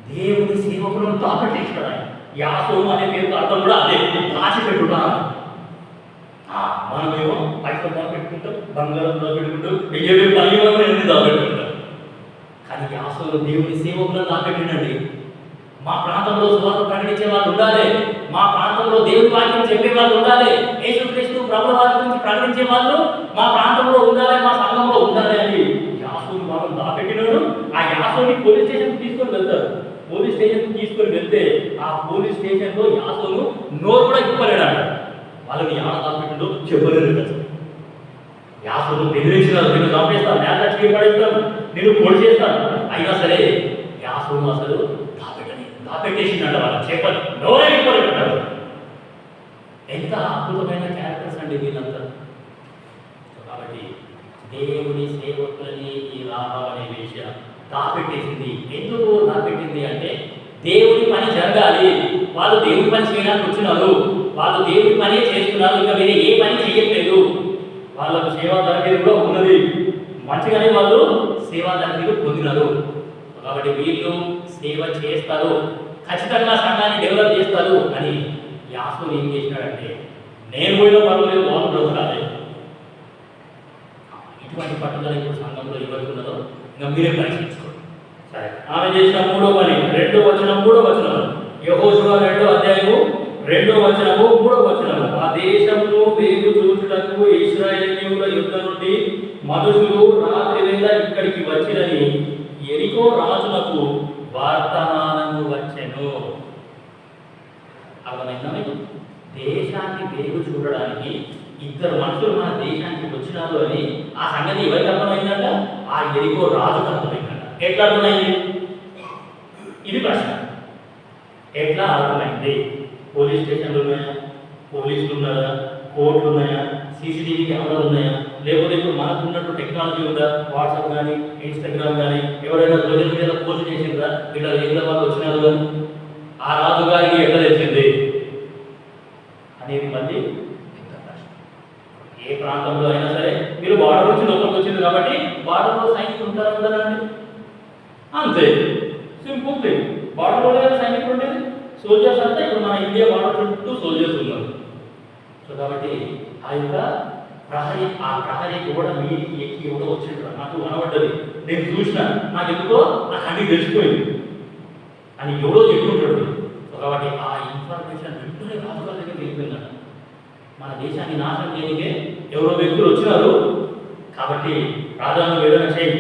దేవుని సేవకులను దాపెట్టేసినాడు ఆయన. యాసోను అనే పేరుకు అర్థం కూడా అదే, దాచిపెట్టుట. మనమేమో పైసలు దాపెట్టుకుంటాం, బంగారం దాపెట్టుకుంటాం, వెయ్యి పని దాపెట్టుకుంటాం. కానీ యాసోను దేవుని సేవకులను దాపెట్టినండి. మా ప్రాంతంలో సువార్త ప్రకటించే వాళ్ళు ఉండాలి, మా ప్రాంతంలో దేవుని వాక్యం చెప్పే వాళ్ళు ఉండాలి, యేసుక్రీస్తు ప్రభువు వారి గురించి ప్రకటించే వాళ్ళు మా ప్రాంతంలో ఉండాలి, మా సంఘంలో ఉండాలి అని యాసోను వాళ్ళని దాపెట్టినాడు. ఆ యాసోని పోలీస్ స్టేషన్ తీసుకొని వెళ్తారు. పోలీస్ స్టేషన్ తీసుకొని వెళ్తే ఆ పోలీస్ స్టేషన్లో యాసోను నోరు కూడా ఇప్పలేడాడు. వాళ్ళని ఎలా దాపెట్టిండో చెప్పలేదు కదా. యాసోను బెదిరించినారు, నేను చంపేస్తాను, నేల చీపడేస్తాను, నేను పొడి చేస్తాను. అయినా సరే యాసోను అసలు దాపెట్టేసిందంట. వాళ్ళ చేపలు నోరే ఇప్పలేదంటారు. ఎంత అద్భుతమైన క్యారెక్టర్స్ అండి వీళ్ళంతా. కాబట్టి దేవుని సేవకులని ఈ రాహాబు అనే వేశ్య దాపెట్టేసింది. ఎందుకు దాపెట్టింది అంటే దేవుని పని జరగాలి. వాళ్ళు దేవుని పని చేయడానికి వచ్చినారు, వాళ్ళు దేవుని పని చేస్తున్నారు, ఇంకా వేరే ఏ పని చేయట్లేదు. వాళ్ళకు సేవా తరగతి కూడా ఉన్నది, మంచిగానే వాళ్ళు సేవా తరగతి పొందినారు. కాబట్టి వీళ్ళు సేవ చేస్తారు, ఖచ్చితంగా సంఘాన్ని డెవలప్ చేస్తారు అని యాసోను ఏం చేసినాడంటే నేను పోయిన పర్వాలేదు, వాళ్ళు బ్రతకాలి. ఇటువంటి పట్టుదల ఇప్పుడు సంఘంలో ఎవరికి ఉన్నదో ఇంకా మీరే పరిశీలించుకోండి. సరే, ఆమె చేసిన 3వ పని 2వ వచనం 3వ వచనం, యెహోషువ 2వ అధ్యాయము 2వ వచనము 3వ వచనము. ఆ దేశమును వేగు చూచుటకు ఇశ్రాయేలీయుల యుద్ధ నుండి మనుషులు రాత్రి వేళ ఇక్కడికి వచ్చినని యెరికో రాజులకు వర్తమానము వచ్చెను. అర్థమైందా మీకు? దేశాన్ని వేగు చూడడానికి ఇద్దరు మనుషులు మన దేశానికి వచ్చినారు అని ఆ సంగతి ఎవరికి అర్థమైందంట? ఆ యెరికో రాజుకు అర్థమైందంట. ఎట్లా అర్థమైంది? ఇది ప్రశ్న. ఎట్లా అర్థమైంది? పోలీస్ స్టేషన్లు ఉన్నాయా? పోలీసులు ఉన్నారా? కోర్టులు ఉన్నాయా, సీసీటీవీ కెమెరాలు ఉన్నాయా, లేకపోతే ఇప్పుడు మనకు ఉన్నట్టు టెక్నాలజీ ఉందా, వాట్సాప్ కానీ ఇన్స్టాగ్రామ్ కానీ ఎవరైనా సోషల్ మీడియాలో పోస్ట్ చేసిందా ఇట్లా ఏదో వాళ్ళు వచ్చినారు కానీ ఆ రాజుగారికి ఎట్లా తెలిసింది అనేది మళ్ళీ ఎంత కష్టం. ఏ ప్రాంతంలో అయినా సరే మీరు బార్డర్ నుంచి లోపలికి వచ్చింది కాబట్టి బార్డర్లో సైనికులు ఉంటారా ఉండదండి, అంతే సింపుల్ థింగ్. బార్డర్లో సైనికులు ఉండేది సోల్జర్స్ అంతా ఇప్పుడు మన ఇండియా బార్డర్ చుట్టూ సోల్జర్స్ ఉన్నారు. సో కాబట్టి ఆ యొక్క ప్రహరీ కూడా మీదికి ఎక్కి ఎవడో వచ్చిండ్రు నాకు అనబడ్డది, నేను చూసిన నాకు ఎందుకో నాకు అన్ని తెలిసిపోయింది అని ఎవడో చెప్పుకుంటాడు. సో కాబట్టి ఆ ఇన్ఫర్మేషన్ వెంటనే రాజుగారి దగ్గర వెళ్ళిపోయిందట. మన దేశాన్ని నాశనం చేయనికే ఎవరో వ్యక్తులు వచ్చినారు కాబట్టి రాజాను ఏదైనా చేయి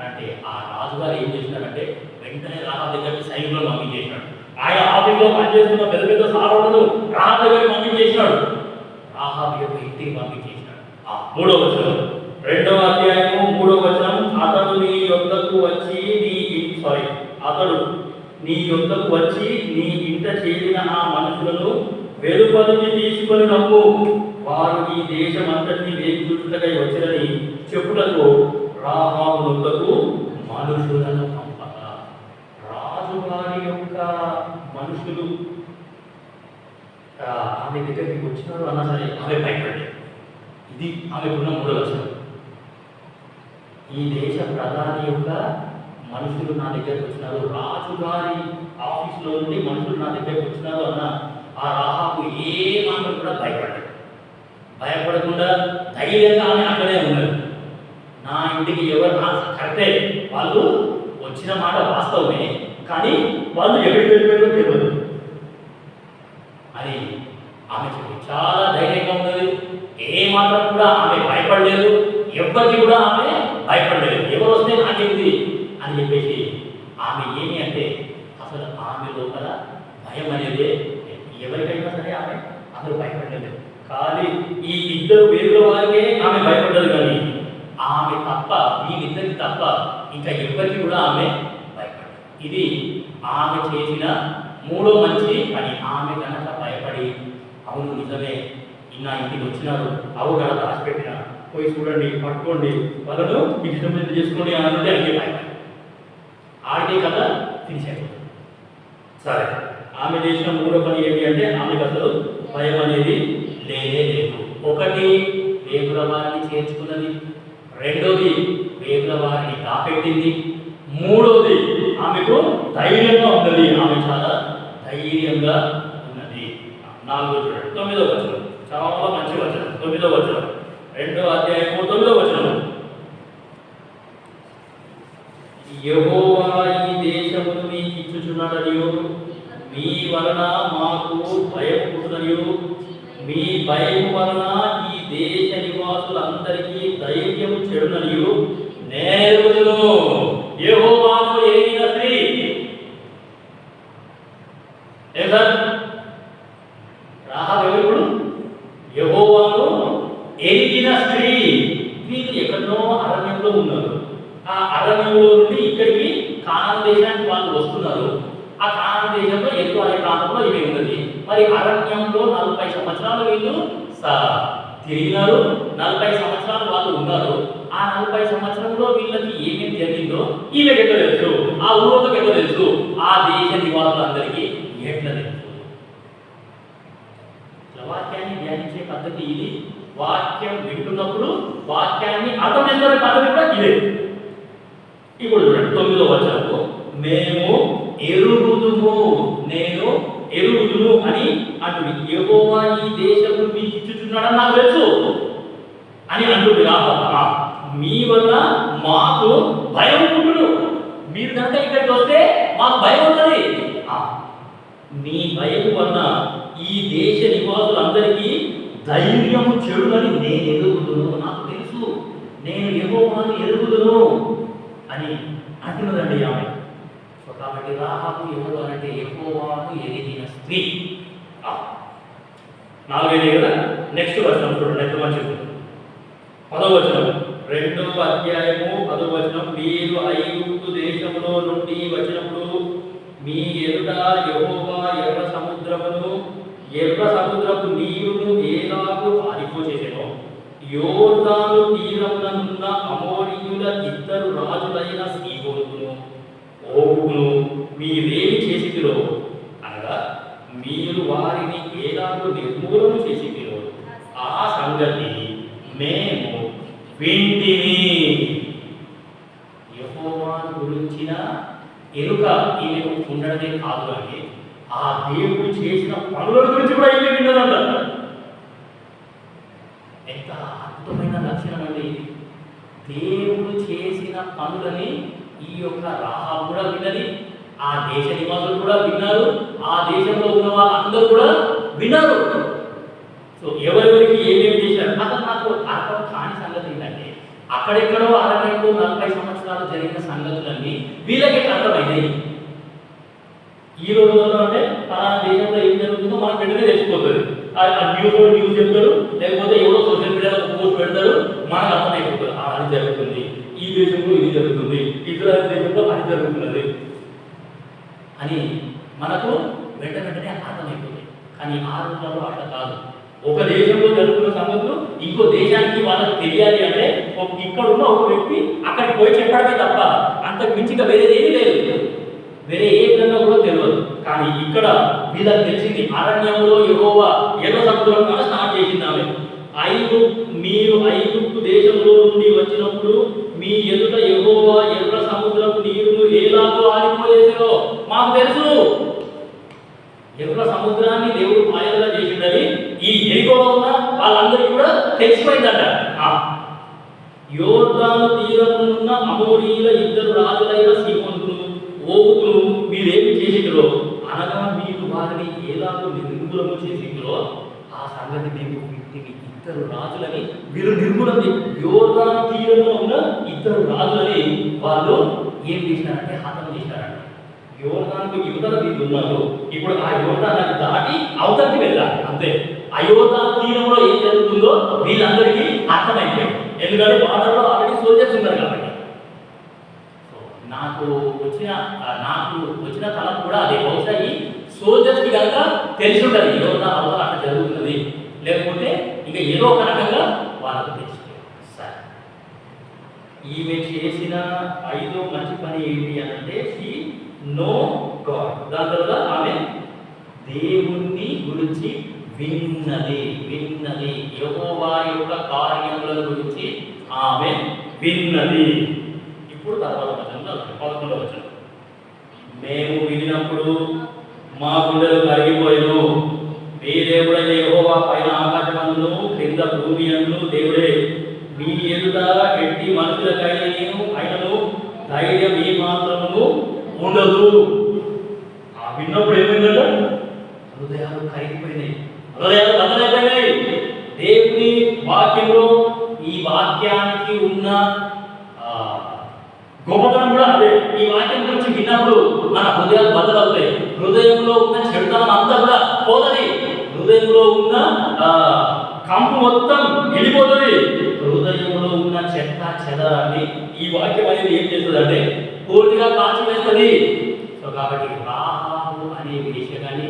అంటే ఆ రాజుగారు ఏం చేసినారంటే వెంటనే రాహా దగ్గరికి సైన్యంలో పంపించేసినాడు. ఆయన ఆఫీస్లో పనిచేస్తున్న పెద్ద పెద్ద సారోడును రాహా దగ్గరికి పంపించేసినాడు. రాహాబు యొక్క ఇంటికి పంపించేసినాడు. మూడవ వచనం, 2వ అధ్యాయము 3వ వచనం, అతడు నీ యొద్దకు వచ్చి నీ ఇంట చేరిన ఆ మనుషులను వెలుపలికి తీసుకొని రమ్ము, వారు ఈ దేశం అంతటిని వేచి చూచుటకై వచ్చిరని చెప్పుటకు రాహాబు నొద్దకు మనుషులను పంపగా. రాజుగారి యొక్క మనుషులు ఆమె దగ్గరికి వచ్చినారు అన్నా సరే ఆమె భయపడ్డాడు. ఇది ఆమెకున్న 3వ లక్షణం. ఈ దేశ ప్రధాని యొక్క మనుషులు నా దగ్గరికి వచ్చినారు, రాజుగారి ఆఫీసులో నుండి మనుషులు నా దగ్గరికి వచ్చినారు అన్న ఆ రాహాబు ఏ మాత్రం కూడా భయపడ్డాడు. భయపడకుండా ధైర్యంగా ఆమె అక్కడే ఉన్నారు. నా ఇంటికి ఎవరు కరెక్టే, వాళ్ళు వచ్చిన మాట వాస్తవమే, కానీ వాళ్ళు ఎక్కడికి వెళ్ళిపోయారో తెలియదు అని ఆమె చెప్పి చాలా ధైర్యంగా ఉన్నది. ఏ మాత్రం కూడా ఆమె భయపడలేదు, ఎవరికి కూడా ఆమె భయపడలేదు. ఎవరు వస్తే నాకేంది అని చెప్పేసి ఆమె ఏమి అంటే అసలు ఆమె లోపల భయం అనేది ఎవరికైనా సరే ఆమె అసలు భయపడలేదు. కానీ ఈ ఇద్దరు వేరుల వారికే ఆమె భయపడ్డది, కానీ ఆమె తప్ప వీళ్ళిద్దరికి తప్ప ఇంకా ఎవరికి కూడా ఆమె భయపడదు. ఇది ఆమె చేసిన 3వ మంచి పని. ఆమె కనుక భయపడి అవును నిజమే నా ఇంటికి వచ్చినారు, అవగాహన దాచిపెట్టిన పోయి చూడండి, పట్టుకోండి, వాళ్ళను ఇష్టం మీద చేసుకోండి అన్నది అడిగే భయపడి ఆడికే కదా తీసేది. సరే, ఆమె చేసిన 3వ పని ఏంటి అంటే ఆమెకు అసలు భయం అనేది లేనే లేదు. 1 వేగుల వారిని చేర్చుకున్నది, 2వది వేగుల వారిని కాపెట్టింది, 3వది ఆమెకు ధైర్యంగా ఉన్నది. ఆమె చాలా ధైర్యంగా ఉన్నది. 4వ చూడండి, 9వ వచనం, చాలా మంచి వచనం. 9వ వచనం, 2వ అధ్యాయము 9వ వచనం, యెహోవా ఈ దేశమును మీకు ఇచ్చుచున్నాడనియు మీ వలన మాకు భయం పుట్టుననియు మీ భయం వలన ఈ దేశ నివాసులందరికీ ధైర్యం చెడుననియు నేరుదును. యెహోవాను ఎరిగిన స్త్రీ రాహాబు ఎవరు? యెహోవాను ఎరిగిన స్త్రీ. వీళ్ళు ఎక్కడో అరణ్యంలో ఉన్నారు. ఆ అరణ్యంలో నుండి ఇక్కడికి కానాను దేశానికి వాళ్ళు వస్తున్నారు. ఆ కానాను దేశంలో ఎక్కువ అనే ప్రాంతంలో ఇవి ఉన్నది. మరి అరణ్యంలో 40 సంవత్సరాలు వీళ్ళు తిరిగినారు. 40 సంవత్సరాలు వాళ్ళు ఉన్నారు. ఆ 40 సంవత్సరంలో వీళ్ళకి ఏమేమి జరిగిందో ఈమెకి ఎట్లా తెలుసు, ఆ ఊళ్ళోకి ఎట్లా తెలుసు, ఆ దేశ నివాసులందరికీ ఎట్లా తెలుసు. వాక్యాన్ని ధ్యానించే పద్ధతి ఇది. వాక్యం వింటున్నప్పుడు వాక్యాన్ని అర్థం చేసుకునే పద్ధతి కూడా ఇదే. ఇప్పుడు చూడండి 9వ వచనము, మేము ఎరుగుదుము, నేను ఎరుగుదును అని అంటుంది. యెహోవా ఈ దేశము మీకు ఇచ్చుచున్నాడని నాకు తెలుసు అని అంటుంది రాహా. మీ వల్ల మాకు భయం పుట్టును. మీరు కనుక ఇక్కడికి వస్తే మాకు భయం ఉంటుంది. మీ భయం వలన ఈ దేశ నివాసులందరికీ ధైర్యము చెడులని నేను ఎరుగుదును, నాకు తెలుసు, నేను యెహోవాను ఎరుగుదును అని అంటున్నదండి ఆమె. సో కాబట్టి రాహాబు ఎవరు అంటే యెహోవాను ఎరిగిన స్త్రీ. 4వ కదా. నెక్స్ట్ వచనం చూడండి, ఎంత మంచిది. 10వ వచనం, 2వ అధ్యాయము 10వ వచనం, మీరు ఐగుప్తు దేశంలో నుండి వచ్చినప్పుడు మీ ఎదుట యెహోవా ఎర్ర సముద్రపు నీరును ఎలాగూ యోర్దాను తీరముననున్న అమోరీయుల ఇద్దరు రాజులైన సీహోనును ఓగును మీరేమి చేసితిరో అనగా మీరు వారిని ఏలాగో నిర్మూలన చేసితిరో ఆ సంగతి మేము వింటిమి. యెహోవాను గురించిన ఎరుక ఈమెకు ఉండడమే కాదు కానీ ఆ దేవుడు చేసిన పనుల గురించి కూడా ఈమె విన్నదంట. ఎంత అద్భుతమైన లక్షణం అండి ఇది. దేవుడు చేసిన పనులని ఈ యొక్క రాహాబు కూడా విన్నది, ఆ దేశ నివాసులు కూడా విన్నారు, ఆ దేశంలో ఉన్న వాళ్ళందరూ కూడా విన్నారు. సో ఎవరెవరికి ఏమేమి చేశారు అసలు నాకు అర్థం కాని సంగతి ఏంటంటే అక్కడెక్కడో అరణ్యంలో 40 సంవత్సరాలు జరిగిన సంగతులన్నీ వీళ్ళకి అర్థమైనాయి. ఈ రోజుల్లో అంటే పలానా దేశంలో ఏం జరుగుతుందో మనకు వెంటనే తెలిసిపోతుంది. న్యూస్ చెప్తారు, లేకపోతే ఎవరో సోషల్ మీడియాలో పోస్ట్ పెడతారు, మనకు అర్థమైపోతుంది అది జరుగుతుంది, ఈ దేశంలో ఇది జరుగుతుంది, ఇజ్రాయెల్ దేశంలో అది జరుగుతున్నది అని మనకు వెంటనే అర్థమైపోతుంది. కానీ ఆ రోజులలో అట్లా కాదు. ఒక దేశంలో జరుగుతున్న సంగతులు ఇంకో దేశానికి వాళ్ళకి తెలియాలి అంటే ఇక్కడ ఉన్న ఒక వ్యక్తి అక్కడికి పోయి చెప్పడమే తప్ప అంతకు మించిగా వేరేది ఏమీ లేదు, వేరే ఏ విధంగా కూడా తెలియదు. కానీ ఇక్కడ వీళ్ళకి తెలిసింది అరణ్యంలో యెహోవా ఎర్ర సముద్రం కూడా స్టార్ట్ చేసింది ఆమె. మీరు ఐగుప్తు దేశంలో నుండి వచ్చినప్పుడు మీ ఎదుట యెహోవా ఎర్ర సముద్రపు నీరును ఎలాగో ఆరిపోయేసారో మాకు తెలుసు. ఎర్ర సముద్రాన్ని దేవుడు పాయలుగా చేసిందని ఈ ఎరికోలో ఉన్న వాళ్ళందరికీ కూడా తెలిసిపోయిందట. యోర్దాను తీరమునున్న అమోరీయుల ఇద్దరు రాజులైన సీహోనును ఓగును మీరేమి చేసిరో అనగా మీరు వారిని ఎలాగో నిర్మూలన చేసిరో ఆ సంగతి మేము వీటికి ఇద్దరు రాజులని వీరు నిర్మూలన యోర్దాను తీరంలో ఉన్న ఇద్దరు రాజులని వాళ్ళు ఏం చేసినారంటే హతం చేశారంట. యోర్దానుకు యువతల వీళ్ళు ఉన్నారు, ఇప్పుడు ఆ యోర్దానాన్ని దాటి అవతలికి వెళ్ళాలి అంతే. అయోర్దాను తీరంలో ఏం జరుగుతుందో వీళ్ళందరికీ అర్థమైపోయింది, ఎందుకంటే బార్డర్లో ఆల్రెడీ సోల్జర్స్ ఉన్నారు కాబట్టి. నాకు వచ్చిన తలం కూడా అదే. బహుశా ఈ సోల్జర్స్కి కనుక తెలిసి ఉంటుంది యోర్దాను అవతల అక్కడ జరుగుతున్నది, లేకపోతే ఇంకా ఏదో ఒక రకంగా వాళ్ళకు తెలిసిపోయింది. సరే, ఈమె చేసిన 5వ మంచి పని ఏంటి అని అంటే షీ నో గాడ్. దాని తర్వాత ఆమె దేవుణ్ణి గురించి విన్నది. యెహోవా యొక్క కార్యముల గురించి ఆమె విన్నది. ఇప్పుడు తర్వాత వచనంలో 11వ వచనం, మేము వినినప్పుడు మా గుండెలు కరిగిపోయాను. మీ దేవుడైన యెహోవా పైన ఆకాశమందును క్రింద భూమి అందును దేవుడే. మీ ఎదుట ఎట్టి మనుషులకైనను ధైర్యం ఏ మాత్రము ఉండదు. ఆ విన్నప్పుడు ఏమైందంట? హృదయాలు కరిగిపోయినాయి, హృదయాలు బద్దలైపోయినాయి. దేవుని వాక్యంలో ఈ వాక్యానికి ఉన్న గొప్పతనం కూడా అదే. ఈ వాక్యం గురించి విన్నప్పుడు మన హృదయాలు బద్దలవుతాయి, హృదయంలో ఉన్న చెడుతనం అంతా కూడా పోతుంది, హృదయంలో ఉన్న కంపు మొత్తం వెళ్ళిపోతుంది, హృదయంలో ఉన్న చెత్త చెదరాన్ని ఈ వాక్యం అనేది ఏం చేస్తుందంటే పూర్తిగా కాల్చివేస్తుంది. సో కాబట్టి రాహాబు అనే వేశ్య కానీ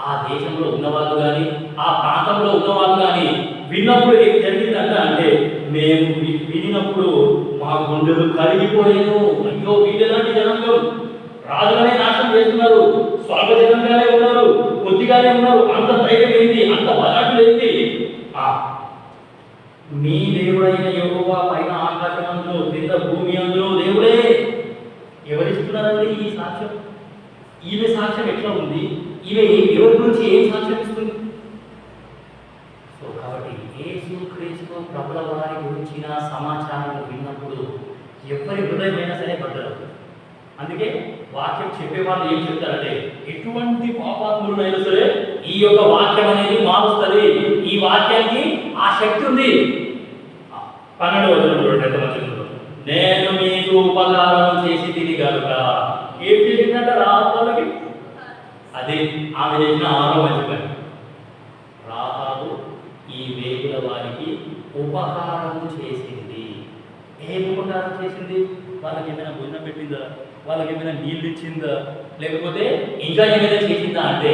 ఆ దేశంలో ఉన్నవాళ్ళు కానీ ఆ ప్రాంతంలో ఉన్నవాళ్ళు కానీ విన్నప్పుడు ఏం జరిగిందంట అంటే మేము వినినప్పుడు మా గుండెలు కరిగిపోయాను. అయ్యో వీళ్ళెలాంటి జనాంగం, రాజులనే నాశనం చేస్తున్నారు, స్వల్ప జనంగానే ఉన్నారు, కొద్దిగానే ఉన్నారు, అంత ధైర్యం ఏంటి, అంత బలాటు ఏంటి. మీ దేవుడైన యెహోవా పైన ఆకాశమందును క్రింద భూమి అందును దేవుడే. ఎవరిస్తున్నారండి ఈ సాక్ష్యం? ఈమె సాక్ష్యం ఎట్లా ఉంది? ఈమె ఎవరి గురించి ఏం సాక్ష్యం ఇస్తుంది? సో కాబట్టి యేసు క్రీస్తు ప్రభుల వారి గురించిన సమాచారం విన్నప్పుడు ఎవరి హృదయమైనా సరే బద్దలవుతుంది. అందుకే వాక్యం చెప్పేవాళ్ళు ఏం చెప్తారంటే ఎటువంటి పాపాత్ములైనా సరే ఈ యొక్క వాక్యం అనేది మారుస్తుంది. ఈ వాక్యానికి ఆ శక్తి ఉంది. 12వ వచనంలో నేను మీకు ఉపకారం చేసి తిని కనుక ఏం చేసిందంట రాహాబుకి? అదే ఆమె చేసిన 6వ మంచి పని. రాహాబు ఈ వేగుల వారికి ఉపకారం చేసింది. ఏం ఉపకారం చేసింది? వాళ్ళకి ఏమైనా భోజనం పెట్టిందా? వాళ్ళకి ఏమైనా నీళ్ళు ఇచ్చిందా? లేకపోతే ఇంకా ఏమైనా చేసిందా అంటే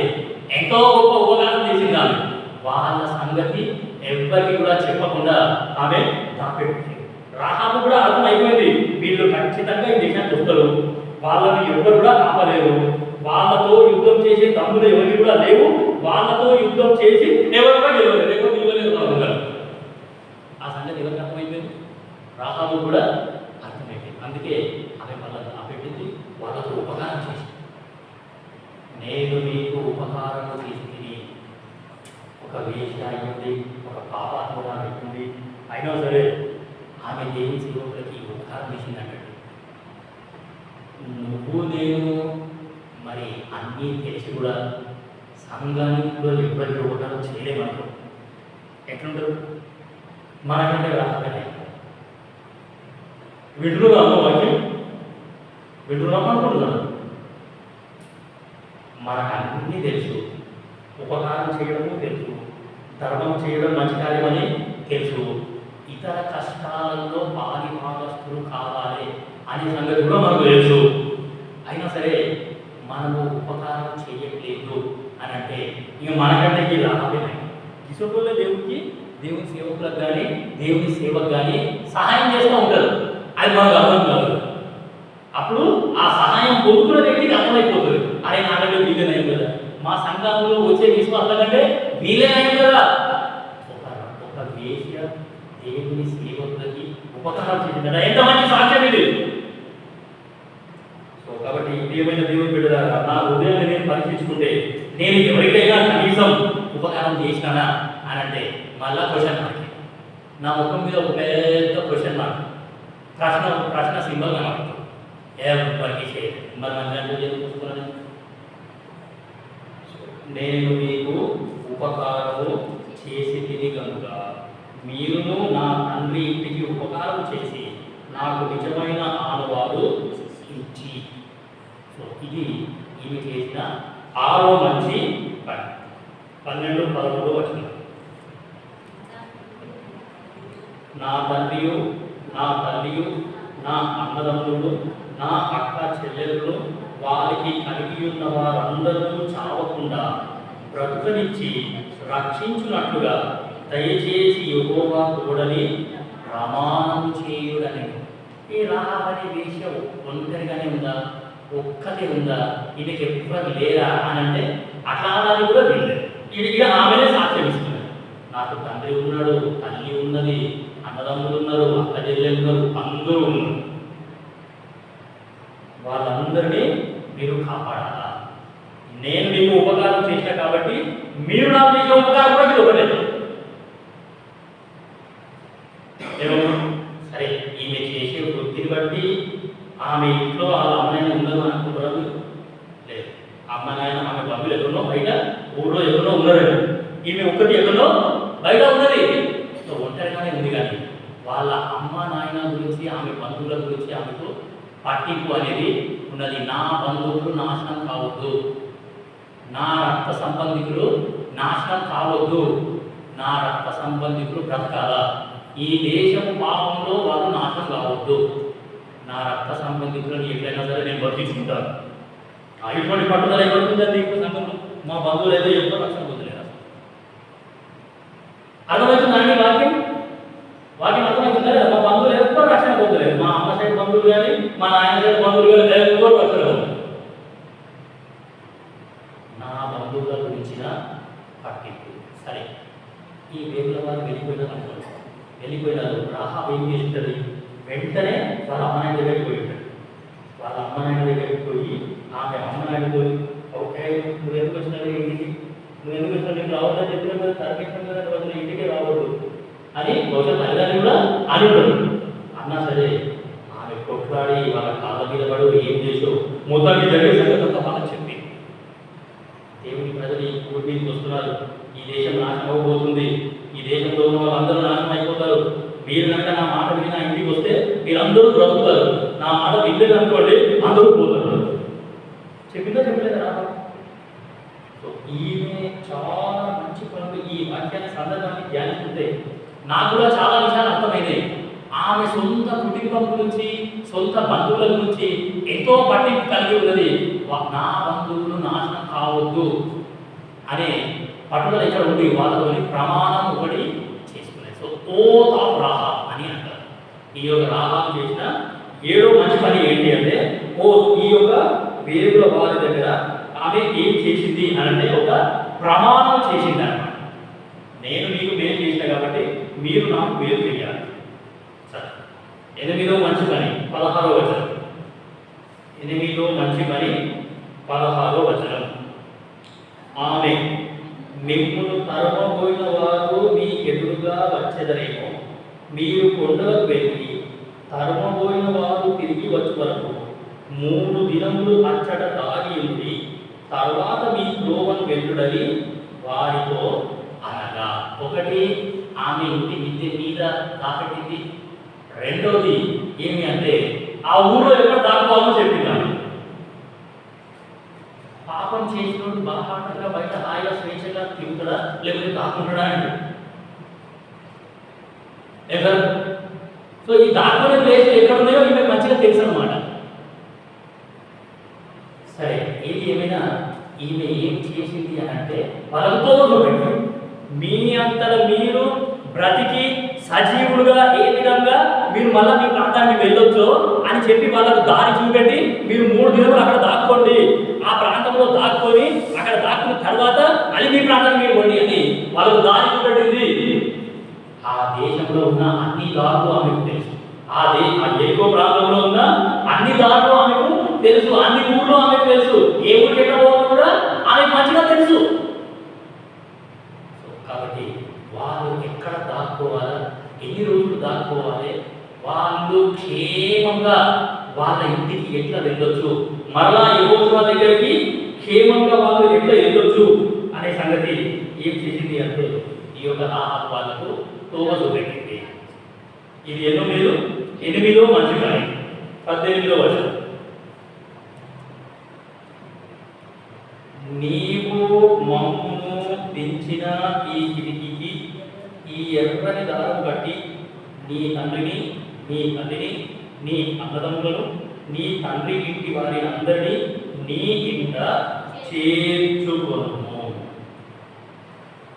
ఎంతో గొప్ప ఉపకారం చేసిందా? వాళ్ళ సంగతి ఎవ్వరికి కూడా చెప్పకుండా ఆమె దాపెట్టింది. రాహాబు కూడా అర్థమైపోయింది, వీళ్ళు ఖచ్చితంగా ఈ దేశానికి వస్తారు, వాళ్ళని ఎవరు కూడా ఆపలేరు, వాళ్ళతో యుద్ధం చేసే తమ్ముడు ఎవరికి కూడా లేవు, వాళ్ళతో యుద్ధం చేసి ఎవరు కూడా గెలవలేరు, ఎవరు నిలవలేరు వాళ్ళు. ఆ సంగతి ఎవరికి అర్థమైపోయింది? రాహాబు కూడా అర్థమైపోయింది. అందుకే ఆమె వాళ్ళని ఆపెట్టింది, వాళ్ళతో ఉపకారం చేసింది. నేను మీకు ఉపకారం చేసింది. ఒక వేశ్య అయ్యింది, ఒక పాపాత్మగా పెట్టింది, అయినా సరే ఆమె దేవుని సేవకులకి ఉపకారం చేసింది అన్నట్టు. నువ్వు నేను మరి అన్నీ తెలిసి కూడా సంఘానికి కూడా ఎప్పటికీ ఉపకారం చేయలేమనుకో, ఎట్లుంటారు? మనకంటే రాకనే వింటున్నా అమ్మ వాక్యం వింటున్నాం అనుకుంటున్నాను. మనకు అన్నీ తెలుసు, ఉపకారం చేయడము తెలుసు, ధర్మం చేయడం మంచి కార్యమని తెలుసు, ఇతర కష్టాలలో పాలిభాగస్తులు కావాలి అనే సంగతి కూడా మనకు తెలుసు. అయినా సరే మనము ఉపకారం చేయట్లేదు అని అంటే ఇక మనకంటే ఈ లాభమే. కిశోరులే దేవుని సేవకులకు కానీ దేవుని సేవకు కానీ సహాయం చేస్తూ ఉంటారు, అది మనకు అర్థం కాదు. అప్పుడు ఆ సహాయం పొందుకున్న వ్యక్తికి అర్థమైపోతుంది, అరే నాకంటే వీలే నయం కదా, మా సంఘంలో వచ్చే విశ్వాసాల కంటే వీలే నయం కదా. ఒక వేశ్య దేవుని సేవకులకి ఉపకారం చేసిందట, ఎంత మంచి సాక్ష్యం ఇది. సో కాబట్టి ఏమైనా దేవుని బిడ్డలారా, నా హృదయాన్ని నేను పరీక్షించుకుంటే నేను ఎవరికైనా కనీసం ఉపకారం చేసినానా అని అంటే మళ్ళా క్వశ్చన్ మార్క్, నా ముఖం మీద ఒక పెద్ద క్వశ్చన్ మార్క్, ప్రశ్న సింబల్ కనబడుతుంది. ఎవరికి చేయలేదు, మరి మన చూసుకున్నాను. నేను మీకు ఉపకారము చేసి తిని కనుక మీరును నా తండ్రి ఇంటికి ఉపకారం చేసి నాకు నిజమైన ఆనవాలు ఇచ్చి. సో ఇది ఈమె చేసిన 6వ మంచి పని. 12, 13 వచనం. నా తండ్రియు నా తల్లియు నా అన్నదమ్ములు నా అక్క చెల్లెళ్ళు వారికి కలిగి ఉన్న వారందరూ చావకుండా బ్రతుకనిచ్చి రక్షించున్నట్లుగా దయచేసి యెహోవా తోడని ప్రమాణం చేయుడని. ఈ రాహాబు అనే వేశ్య ఒంటరిగానే ఉందా, ఒక్కతే ఉందా, ఈయనకి ఎవ్వరు లేరా అని అంటే అట్లా అని కూడా వెళ్ళలేదు. ఇక ఆమెనే సాక్ష్యం ఇస్తున్నారు, నాకు తండ్రి ఉన్నాడు, తల్లి ఉన్నది, అన్నదమ్ములు ఉన్నారు, అక్క చెల్లెలు ఉన్నారు, అందరూ ఉన్నారు, వాళ్ళందరినీ మీరు కాపాడాలా. నేను మీకు ఉపకారం చేసిన కాబట్టి మీరు నాకు చేసిన ఉపకారం కూడా మీరు ఒకటే. సరే, ఈమె చేసే వృత్తిని బట్టి ఆమె ఇంట్లో వాళ్ళ అమ్మాయిని ఉండదు అనుకుంటున్నారు లేదు. అమ్మ నాయన ఆమె బంధువులు ఎక్కడో బయట ఊళ్ళో ఎక్కడో ఉన్నారండి, ఈమె ఒక్కటి ఎక్కడో బయట ఉన్నది. సో ఒంటరిగానే ఉంది, కానీ వాళ్ళ అమ్మ నాయన గురించి ఆమె బంధువుల గురించి ఆమెకు పట్టింపు అనేది ఉన్నది. నా బంధువులు నాశనం కావద్దు, నా రక్త సంబంధికులు నాశనం కావద్దు, నా రక్త సంబంధికులు బ్రతకాలా, ఈ దేశము పాపంలో వాళ్ళు నాశనం కావద్దు, నా రక్త సంబంధికులను ఎట్లయినా సరే నేను బతికించుకుంటాను. ఇటువంటి పట్టుదల ఏమవుతుందండి ఇప్పుడు సంఘంలో? మా బంధువులు అయితే ఎప్పుడో రక్షణ పొందలేరు. అర్థమవుతుందండి వాక్యం? వాక్యం అర్థమవుతుందా? మా బంధువులు ఎప్పుడో రక్షణ పొందలేరు. మా అమ్మ సైడ్ బంధువులు కానీ మా నాయన సైడ్ బంధువులు కానీ ఎవరు రక్షణ పొందలేరు. నా బంధువుల గురించిన పట్టింపు. సరే, ఈ వేగుల వారు వెళ్ళిపోయినారు. రాహాబు ఏం చేసింటది? వెంటనే వాళ్ళ అమ్మాయి దగ్గరికి పోయి ఉంటాడు. వాళ్ళ అమ్మాయి దగ్గరికి పోయి ఆమె అమ్మాయి పోయి, ఓకే నువ్వు ఎందుకు వచ్చినావు ఇంటికి, నువ్వు ఎందుకు వచ్చినావు, నీకు రావద్దని చెప్పిన కదా, తరగతి కదా, రోజున ఇంటికి రావద్దు అని బహుశా తల్లిదండ్రులు కూడా అని ఉండదు. అన్నా సరే ఆమె కొట్లాడి వాళ్ళ కాళ్ళ మీద పడు ఏం చేసావు మొత్తానికి జరిగే సంగతి వాళ్ళకి చెప్పి, దేవుని ప్రజలు ఈ పూర్తికి వస్తున్నారు, ఈ దేశం నాశనం అవ్వబోతుంది, ఈ దేశంలో ఉన్న వాళ్ళందరూ నాశనం అయిపోతారు, మీరు కనుక నా మాట విని నా ఇంటికి వస్తే మీరందరూ బ్రతుకుతారు, నా మాట వినలేదు అనుకోండి అందరూ పోతారు. చెప్పిందా చెప్పలేదా రాదు? సో ఈమె చాలా మంచి పనులు. ఈ వాక్యాన్ని సందర్భాన్ని ధ్యానిస్తుంటే నాకు కూడా చాలా విషయాలు అర్థమైనాయి. ఆమె సొంత కుటుంబం గురించి, సొంత బంధువుల గురించి ఎంతో పట్టింపు కలిగి ఉన్నది. నా బంధువులు నాశనం కావద్దు అనే పట్టుదల ఇక్కడ ఉండి వాళ్ళతోని ప్రమాణం ఒకటి సో ఓత్ ఆఫ్ రాహా అని అంటారు. ఈ యొక్క రాహా చేసిన 7వ మంచి పని ఏంటి అంటే ఈ యొక్క వేగుల వారి దగ్గర ఆమె ఏం చేసింది అని అంటే ఒక ప్రమాణం చేసింది అన్నమాట. నేను మీకు మేలు చేసిన కాబట్టి మీరు నాకు మేలు చేయాలి. సరే, 8వ మంచి పని 16వ వచనం. 8వ మంచి పని 16వ వచనం. ఆమె మిమ్మును తరమబోయిన వారు మీ ఎదురుగా వచ్చెదరేమో, మీరు కొండలకు వెళ్ళి తరమబోయిన వారు తిరిగి వచ్చే వరకు 3 దినములు అచ్చట దాగి ఉండి తర్వాత మీ త్రోవను వెళ్ళుడని వారితో అనగా. ఒకటి, ఆమె ఇంటి మిద్దె మీద దాపెట్టింది. రెండవది ఏమి అంటే ఆ ఊళ్ళో ఎక్కడ దాక్కోవాలో చెప్పింది. పాపం చేసినోడు బాహాటంగా బయట హాయిగా స్వేచ్ఛగా తిరుగుతాడా లేకపోతే దాక్కుంటాడా అండి? సో ఈ దాక్కునే ప్లేస్ ఎక్కడ ఉన్నాయో ఈమె మంచిగా తెలుసు అనమాట. సరే, ఏది ఏమైనా ఈమె ఏం చేసింది అని అంటే వాళ్ళతో పెట్టి మీ అంతటా మీరు బ్రతికి సజీవులుగా ఏ విధంగా మీరు మళ్ళీ మీ ప్రాంతానికి వెళ్ళొచ్చో అని చెప్పి వాళ్ళకు దారి చూపెట్టి మీరు 3 దినములు అక్కడ దాక్కోండి, ఆ ప్రాంతంలో దాక్కొని అక్కడ దాక్కున్న తర్వాత మళ్ళీ మీ ప్రాంతానికి మీరు పోండి అని వాళ్ళకు దారి చూపెట్టింది. ఆ దేశంలో ఉన్న అన్ని దారులు ఆమెకు తెలుసు. ఆ ఎరుకో ప్రాంతంలో ఉన్న అన్ని దారులు ఆమెకు తెలుసు. అన్ని ఊళ్ళో ఆమెకు తెలుసు. ఏ ఊరికి ఎక్కడ పోవాలో కూడా ఆమెకు మంచిగా తెలుసు. కాబట్టి వాళ్ళు ఎక్కడ దాక్కోవాలా, ఎన్ని రోజులు దాక్కోవాలి, వాళ్ళు క్షేమంగా వాళ్ళ ఇంటికి ఎట్లా వెళ్ళొచ్చు, మరలా యెహోవా దగ్గరికి క్షేమంగా వాళ్ళు ఎట్లా వెళ్ళొచ్చు అనే సంగతి ఏం చేసింది అంటే ఈ యొక్క రాహాబు వాళ్ళకు తోవ చూపెట్టింది. ఇది 8వ మంచి పని 18వ వచనం. నీవు మమ్మును దించిన ఈ కిటికీకి ఈ ఎర్రని దారం కట్టి నీ తండ్రిని, నీ తల్లిని, నీ అన్నదమ్ములను, నీ తండ్రి ఇంటి వారి అందరినీ నీ ఇంట చేర్చుకొను.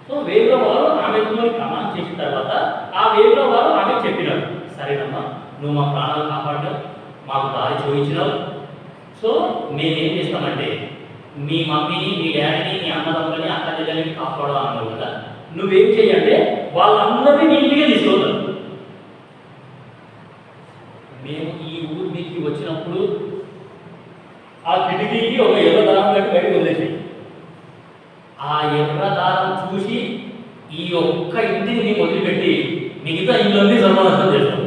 సో వేగుల వారు ఆమెతో ప్రమాణం చేసిన తర్వాత ఆ వేగుల వారు ఆమె చెప్పినారు, సరేనమ్మా నువ్వు మా ప్రాణాలు కాపాడావు, మాకు దారి చూపించినావు, సో మేమేం చేస్తామంటే మీ మమ్మీని, మీ డాడీని, మీ అన్నదమ్ములని, అక్క చెల్లెలని కాపాడు అన్నావు కదా, నువ్వేం చెయ్యంటే వాళ్ళందరినీ నీ ఇంటికే తీసుకెళ్తారు. మేము ఈ ఊరి మీదకి వచ్చినప్పుడు ఆ కిటికీకి ఒక ఎర్ర దారం కట్టి బయటకు వదిలేసి ఆ ఎర్ర దారం చూసి ఈ ఒక్క ఇంటిని మేము వదిలిపెట్టి మిగతా ఇళ్ళన్నీ సర్వనాశనం చేస్తాం.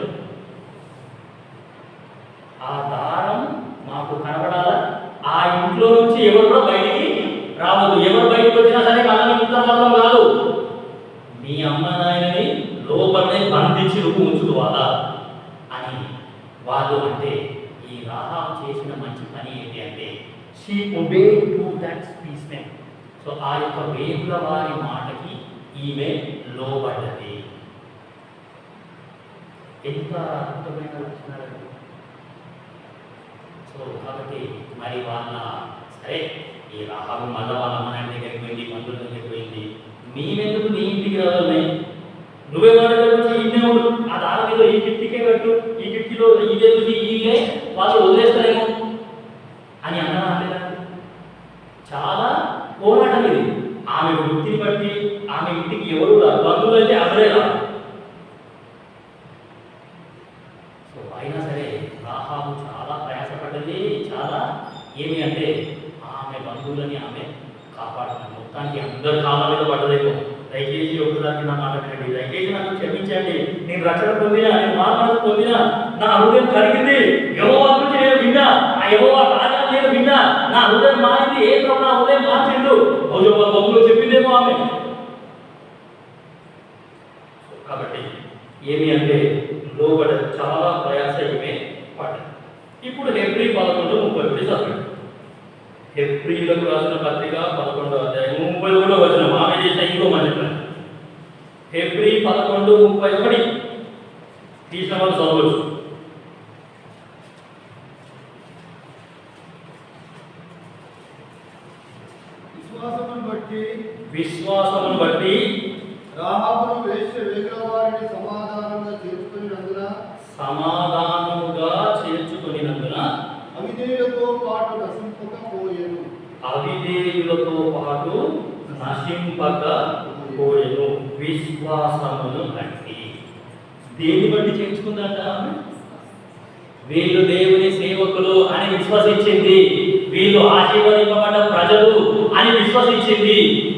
ఆ దారం మాకు కనపడాలా, ఆ ఇంట్లో నుంచి ఎవరు కూడా బయటికి రావద్దు. ఎవరు బయటకు వచ్చినా సరే మనల్ని మాత్రం కాదు, మీ అమ్మ నాయనని లోపలనే బంధించి నువ్వు ఉంచుకోవాలా అని వాళ్ళు. అంటే ఈ రాహాబు చేసిన మంచి పని ఏంటి అంటే she obeyed to that speechman. So ఆ యొక్క వేగుల వారి మాటకి ఈమె లోబడ్డది. ఎంత అద్భుతమైన లక్షణాలు. సో కాబట్టి మరి వాళ్ళ సరే ఈ రాహాబు మళ్ళీ వాళ్ళ అమ్మ నాన్న దగ్గరికి పోయింది, మందుల దగ్గరికి పోయింది, మేమెందుకు నీ ఇంటికి రావాలి, నువ్వే వాళ్ళ వచ్చి ఇన్నే ఉండు, ఆ దాని మీద ఈ కిటికీ కట్టు, ఈ కిటికీలో ఇదే ఇదే వాళ్ళు వదిలేస్తారేమో అని అన్నా అంటే చాలా పోరాటం ఇది. ఆమె వృత్తిని బట్టి ఆమె ఇంటికి ఎవరు రాదు, బంధువులు అయితే అసలే రాదు. సో అయినా సరే రాహాబు చాలా ప్రయాసపడ్డది. చాలా ఏమి అంటే ఆమె బంధువులని ఆమె కాపాడుతుంది. మొత్తానికి అందరి కాళ్ళ మీద పడ్డదేమో. దయచేసి ఒకసారి నా మాట వినండి, దయచేసి నన్ను క్షమించండి, నేను రక్షణ పొందినా, నేను మార్పు పొందినా, నా హృదయం కలిగింది, యెహోవా గురించి నేను విన్నా, ఆ యెహోవా కార్యాలు నేను విన్నా, నా హృదయం మారింది, ఏ ప్రభు నా హృదయం మార్చిండు యెహోవా బొమ్మలో చెప్పిందేమో ఆమె. కాబట్టి ఏమి అంటే లోబడ చాలా ప్రయాస ఈమె పడ్డది. ఇప్పుడు హెబ్రీ 11:31 చదవండి. హెబ్రీలకు రాసిన పత్రిక 11వ అధ్యాయం 31వ వచనం. ఆమె చేసిన ఇంకో మంచి పని. హెబ్రీ 11:31 తీసిన వాళ్ళు చదవచ్చు. విశ్వాసమును బట్టి రాహాబును వేశ్య వేగిన వారిని సమాధానముగా చేర్చుకొనినందున అవిధేయులతో పాటు నశింపకపోయెను. అవిధేయులతో పాటు నశింపకపోయెను. విశ్వాసమును బట్టి. దేని బట్టి చేర్చుకుందట? వీళ్ళు దేవుని సేవకులు అని విశ్వసించింది, వీళ్ళు ఆశీర్వదింపబడ్డ ప్రజలు అని విశ్వసించింది,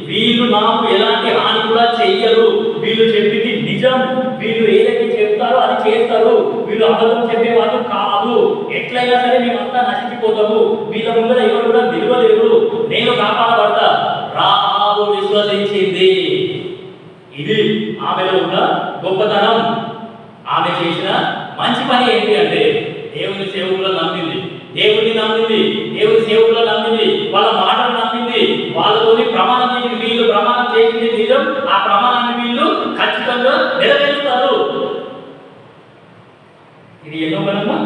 వీళ్ళు నాకు ఎలాంటి హాని కూడా చెయ్యరు, వీళ్ళు చెప్పింది నిజం, వీళ్ళు ఏదైతే చెప్తారో అది చేస్తారు, వీళ్ళు అబద్ధం చెప్పేవాళ్ళు కాదు, ఎట్లయినా సరే మేమంతా నశించిపోతాము, వీళ్ళ ముందర ఎవరు కూడా నిలవలేరు, నేను కాపాడబడతా. రాహాబు విశ్వసించింది. ఇది ఆమెలో ఉన్న గొప్పతనం. ఆమె చేసిన మంచి పని ఏంటి అంటే దేవుని సేవకులను నమ్మింది, దేవుడిని నమ్మింది, దేవుని సేవకులను నమ్మింది, వాళ్ళ మాటలు నమ్మింది, వాళ్ళతోని ప్రమాణం చేసింది. వీళ్ళు ప్రమాణం చేసింది నిజం, ఆ ప్రమాణాన్ని వీళ్ళు ఖచ్చితంగా నెరవేరుస్తారు. ఇది ఎన్నో పనమ్మా?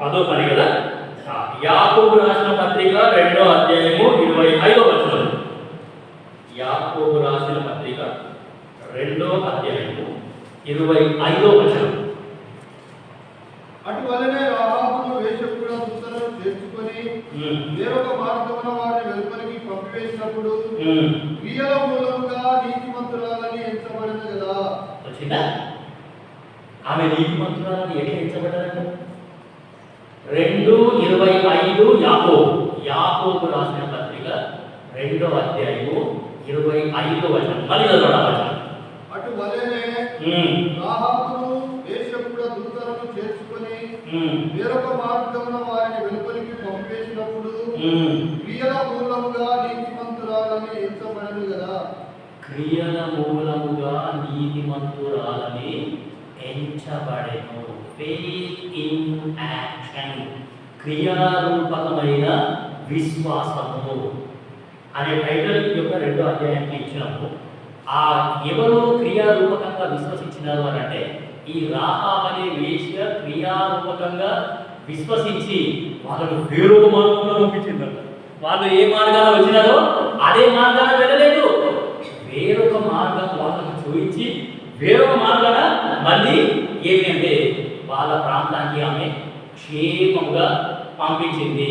10వ పని కదా. యాకోబు రాసిన పత్రిక 2వ అధ్యాయము 25వ వచనం. యాకోబు రాసిన పత్రిక 2వ అధ్యాయము 25వ వచనం. అటువలనే రాహాబును వేశ్యకుల దూతలను చేర్చుకొని వేరొక మార్గమున వారిని వెలుపలికి పంపివేసినప్పుడు క్రియల మూలముగా నీతిమంతురాలని ఎంచబడింది కదా. వచ్చిందా? ఆమె నీతిమంతురాలని ఎట్లా ఎంచబడ్డారంట? 2:25 యాకోబు రాసిన పత్రిక 2వ అధ్యాయము 25వ వచనం. మళ్ళీ చదవండి. అటువలనే రాహాబును వేశ్యకుల దూతలను చేర్చుకొని వేరొక మార్గమున వారిని వెలుపలికి పంపివేసినప్పుడు క్రియల మూలముగా నీతిమంతురాలని ఎంచబడను కదా. క్రియల మూలముగా నీతిమంతురాలని ఎంచబడెను. ఫెయిత్ ఇన్ యాక్షన్, క్రియారూపకమైన విశ్వాసము అనే టైటిల్ యొక్క 2వ అధ్యాయానికి ఇచ్చినప్పుడు ఆ ఎవరు క్రియారూపకంగా విశ్వసించినారు అని అంటే ఈ రాహాబు అనే వేశ్య క్రియారూపకంగా విశ్వసించి వాళ్ళను వేరొక మార్గంలో పంపించిందంట. వాళ్ళు ఏ మార్గాన వచ్చినారో అదే మార్గాన వెళ్ళలేదు, వేరొక మార్గం వాళ్ళకు చూపించి వేరొక మార్గాన మళ్ళీ ఏమి అంటే వాళ్ళ ప్రాంతానికి ఆమె క్షేమంగా పంపించింది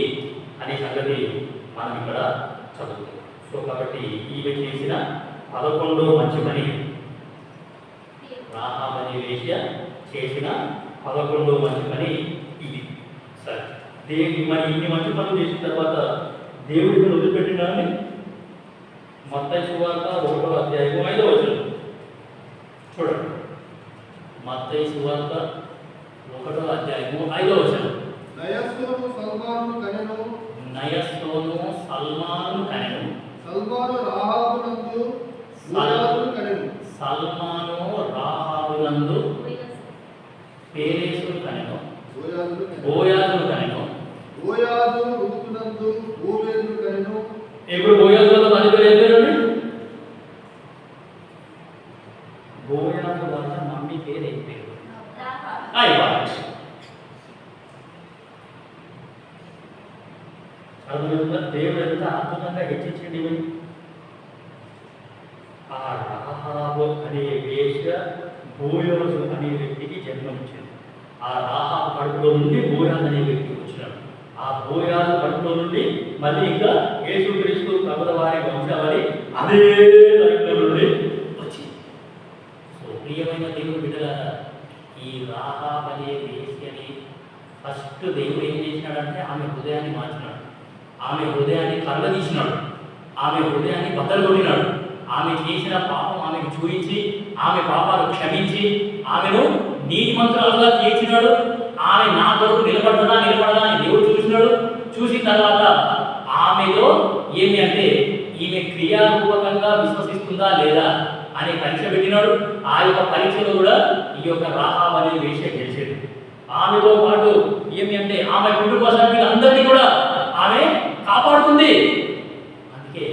అనే సంగతి మనం ఇక్కడ చదువుతాం. సో కాబట్టి ఈమె చేసిన 11వ మంచి పని, రాహాబు అనే వేశ్య చేసిన 11వ మంచి పని ఇది. సరే, దేవుడి మరి ఇన్ని మంచి పనులు చేసిన తర్వాత దేవుడిని వదిలిపెట్టినారని మత్తయి సువార్త 1వ అధ్యాయము 5వ వచనం చూడండి. మత్తయి సువార్త 1వ అధ్యాయము 5వ వచనం. నయస్సోను సల్మాను కనెను. నయస్సోను సల్మాను కనెను. సల్మాను రాహాబునందు బోయాజును కనెను. సల్మాను రాహాబునందు పేరేసును కనెను. బోయాజును కనెను. బోయాజు రూతునందు ఓబేదును కనెను. ఇప్పుడు బోయాజు వల్ల పని పేరు ఏం పేరు? బోయాజు వల్ల మమ్మీ పేరు ఏం పేరు? అర్థమైందా? దేవుడు ఎంత అద్భుతంగా హెచ్చించండి. ఆ రాహాబు అనే వేశ్య బోయాజు అనే వ్యక్తికి జన్మనిచ్చింది. ఆ రాహాబు కడుపులో నుండి బోయాజు అనే వ్యక్తి వచ్చినాడు. ఆ బోయాజు కడుపులో నుండి మళ్ళీ ఇంకా యేసుక్రీస్తు ప్రభుల వారి వంశావళి అదే లైన్లో నుండి వచ్చింది. సో ప్రియమైన దేవుడు బిడ్డలారా, ఈ రాహాబు అనే వేశ్యని ఫస్ట్ దేవుడు ఏం చేసినాడంటే ఆమె హృదయాన్ని మార్చినాడు, ఆమె హృదయాన్ని కళ్ళదీసినాడు, ఆమె హృదయాన్ని బద్దలుకొట్టినాడు. ఆమె చేసిన పాపం ఆమెకు చూపించి ఆమె పాపాలు క్షమించి ఆమెను నీతిమంతురాలుగా తీర్చినాడు. ఆమె నా కొరకు నిలబడదా అని దేవుడు చూసినాడు. చూసిన తర్వాత ఆమెలో ఏమి అంటే ఈమె క్రియారూపకంగా విశ్వసిస్తుందా లేదా అనే పరీక్ష పెట్టినాడు. ఆ యొక్క పరీక్షలో కూడా ఈ యొక్క రాహాబు అనే వేశ్య గెలిచేది. ఆమెతో పాటు ఏమి అంటే ఆమె కుటుంబ సభ్యులందరినీ కూడా ఆమె కాపాడుతుంది. అందుకే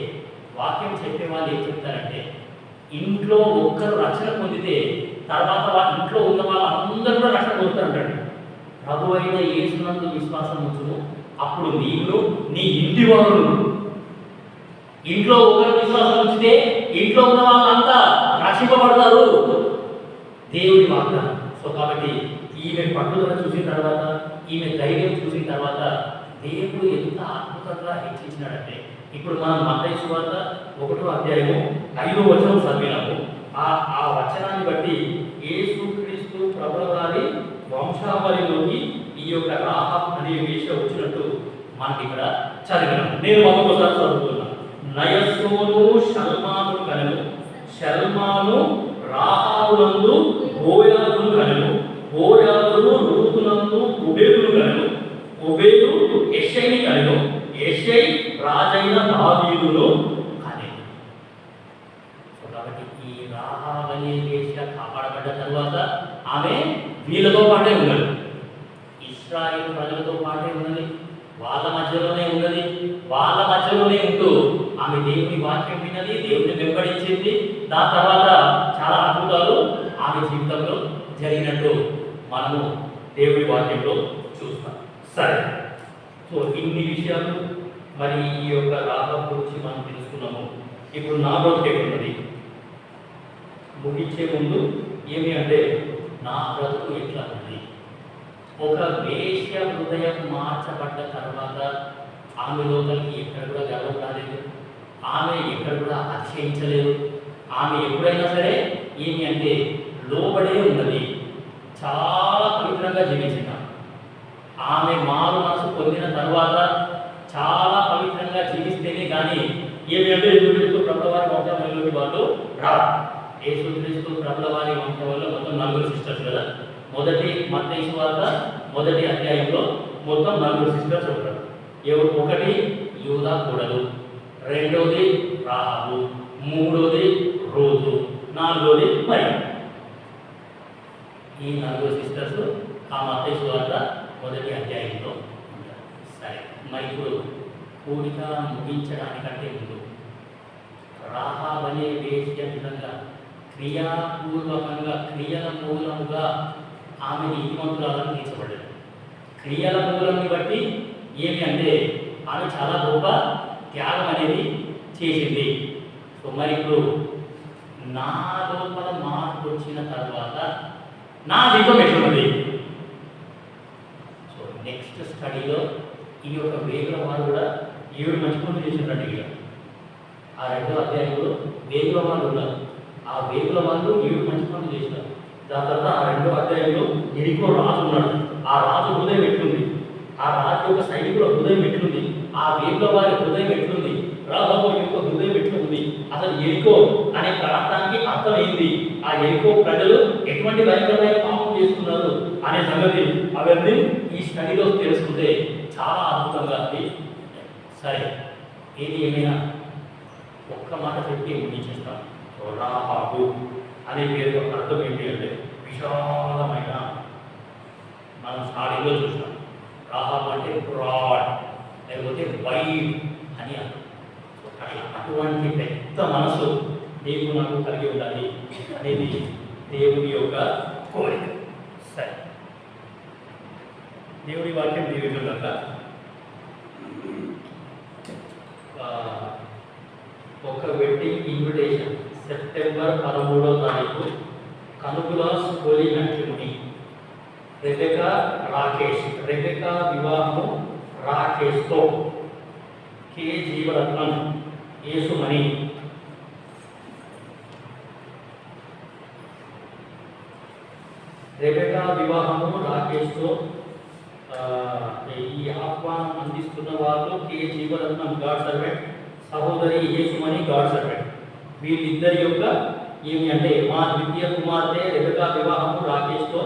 వాక్యం చెప్పే వాళ్ళు ఏం చెప్తారంటే ఇంట్లో ఒక్కరు రక్షణ పొందితే తర్వాత వాళ్ళ ఇంట్లో ఉన్న వాళ్ళందరూ కూడా రక్షణ పొందుతారంటాడు. ప్రభు అయిన యేసునందు విశ్వాసం ఉంచును, అప్పుడు నీవు నీ ఇంటి వారు. ఇంట్లో ఒకరు విశ్వాసం ఉంచితే ఇంట్లో ఉన్న వాళ్ళంతా రక్షణ రక్షింపబడతారు. దేవుడి వాగ్దానం. సో కాబట్టి ఈమె పట్టుదల చూసిన తర్వాత, ఈమె ధైర్యం చూసిన తర్వాత దేవుడు ఎంత అద్భుతంగా హెచ్చించినాడంటే, ఇప్పుడు మనం మత్తయి సువార్త 1వ అధ్యాయము 5వ వచనం చదివినాము. ఆ వచనాన్ని బట్టి యేసుక్రీస్తు ప్రభుల వారి వంశావళిలోకి ఈ యొక్క రాహాబ్ అనే వేశ్య వచ్చినట్టు మనకి ఇక్కడ చదివినాము. నేను మరొకసారి చదువుతున్నాను. నయస్సోను షల్మాను కనెను, షల్మాను రాహాబునందు బోయాజును కనెను, బోయాజును రూతునందు ఒబేదును కనెను, ఒబేదు యెషైని కనెను, యెషై రాజైన దావీదును కనెను. కాబట్టి ఈ రాహాబ్ అనే వేశ్య కాపాడబడ్డ తర్వాత ఆమె వీళ్ళతో పాటే ఉన్నది, ఇశ్రాయేలు ప్రజలతో పాటే ఉన్నది, వాళ్ళ మధ్యలోనే ఉన్నది. వాళ్ళ మధ్యలోనే ఉంటూ ఆమె దేవుని వాక్యం విన్నది, దేవుని వెంబడించింది. దాని తర్వాత చాలా అద్భుతాలు ఆమె జీవితంలో జరిగినట్టు మనము దేవుడి వాక్యంలో చూస్తాం. సరే, సో ఇన్ని విషయాలు మరి ఈ యొక్క రాహాబ్ గురించి మనం తెలుసుకున్నాము. ఇప్పుడు నా బ్రతుకు ఎక్కడున్నది ముగించే ముందు ఏమి అంటే, నా బ్రతుకు ఎట్లా ఉంది? ఒక వేశ్య హృదయం మార్చబడ్డ తర్వాత ఆమె లోపలికి ఎక్కడ కూడా గర్వం రాలేదు, ఆమె ఎక్కడ కూడా అతిశయించలేదు. ఆమె ఎప్పుడైనా సరే ఏమి అంటే లోబడే ఉన్నది, చాలా పవిత్రంగా జీవించింది. ఆమె మారు మనసు పొందిన తర్వాత చాలా పవిత్రంగా జీవిస్తేనే కానీ ఏమి అంటే యేసుక్రీస్తు ప్రభుల వారి వంశంలోకి వాళ్ళు రారు. యేసుక్రీస్తు ప్రభుల వారి వంశంలో మొత్తం 4 సిస్టర్స్ కదా. మొదటి మత్తయి సువార్త 1వ అధ్యాయంలో మొత్తం 4 సిస్టర్స్ ఉంటారు. ఎవరు? ఒకటి యూదా కోడలు, రెండోది రాహాబు, మూడోది రూతు, నాలుగోది మరియ. ఈ 4 సిస్టర్స్ ఆ మత్తయి సువార్త 1వ అధ్యాయంలో ఉంటారు. సరే, మరి ఇప్పుడు కూడిక ముగించడానికంటే ముందు రాహాబ్ అనే వేశ్య విధంగా క్రియాపూర్వకంగా క్రియల మూలముగా ఆమె నీతిమంతురాలను తీర్చబడ్డది. క్రియల మూలాన్ని బట్టి ఏమి అంటే ఆమె చాలా గొప్ప త్యాగం అనేది చేసింది. సో మరి ఇప్పుడు నా లోపల మార్పు వచ్చిన తర్వాత నా జీవితం ఎట్లున్నది? సో నెక్స్ట్ స్టడీలో ఈ యొక్క వేగుల వారు కూడా 7 మంచి పనులు చేసినట్టు ఇక ఆ 2వ అధ్యాయంలో వేగుల వాళ్ళు ఉన్నారు. ఆ వేగుల వాళ్ళు 7 మంచి పనులు చేసినారు. దాని తర్వాత ఆ 2వ అధ్యాయంలో ఎరికో రాజు ఉన్నాడు. ఆ రాజు హృదయం ఎట్లుంది, ఆ రాజు యొక్క సైనికుల హృదయం ఎట్లుంది, ఆ వేగుల వారి హృదయం ఎట్లుంది, రాహాబు యొక్క హృదయం ఎట్లుంది, అసలు ఎరికో అనే ప్రాంతానికి అర్థం ఏంది, ఆ ఎరికో ప్రజలు ఎటువంటి భయంకరమైన పాపం చేస్తున్నారు అనే సంగతి అవన్నీ ఈ స్టడీలో తెలుసుకుంటే చాలా అద్భుతంగా ఉంది. సరే, ఏది ఏమైనా ఒక్క మాట చెప్పి ముగించేస్తాం. రాహాబు అనే పేరు యొక్క అర్థం ఏంటి అంటే విశాలమైన. మనం స్టార్టింగ్లో చూసాం రాహాబు అంటే బ్రాడ్ లేకపోతే వైడ్ అని అర్థం. అటువంటి పెద్ద మనసు దేవుడు నాకు కలిగి ఉండాలి అనేది దేవుడి యొక్క కోరిక. సరే, దేవుడి వాక్యం దీవించుగాక. ఒక వెడ్డింగ్ ఇన్విటేషన్ సెప్టెంబర్ 13వ తారీఖు కనుగులాస్ holy matrimony. Rebecca Rakesh, Rebecca వివాహము రాకేష్తో, కే జీవరత్నం, యేసుమణి. రెబెకా వివాహము రాకేష్తో ఈ ఆహ్వానం అందిస్తున్న వాళ్ళు కే జీవరత్నం గాడ్ సర్వెంట్, సహోదరి యేసుమణి గాడ్ సర్వెంట్. వీళ్ళిద్దరి యొక్క ఏమి అంటే మా ద్వితీయ కుమార్తె రెబెకా వివాహము రాకేష్తో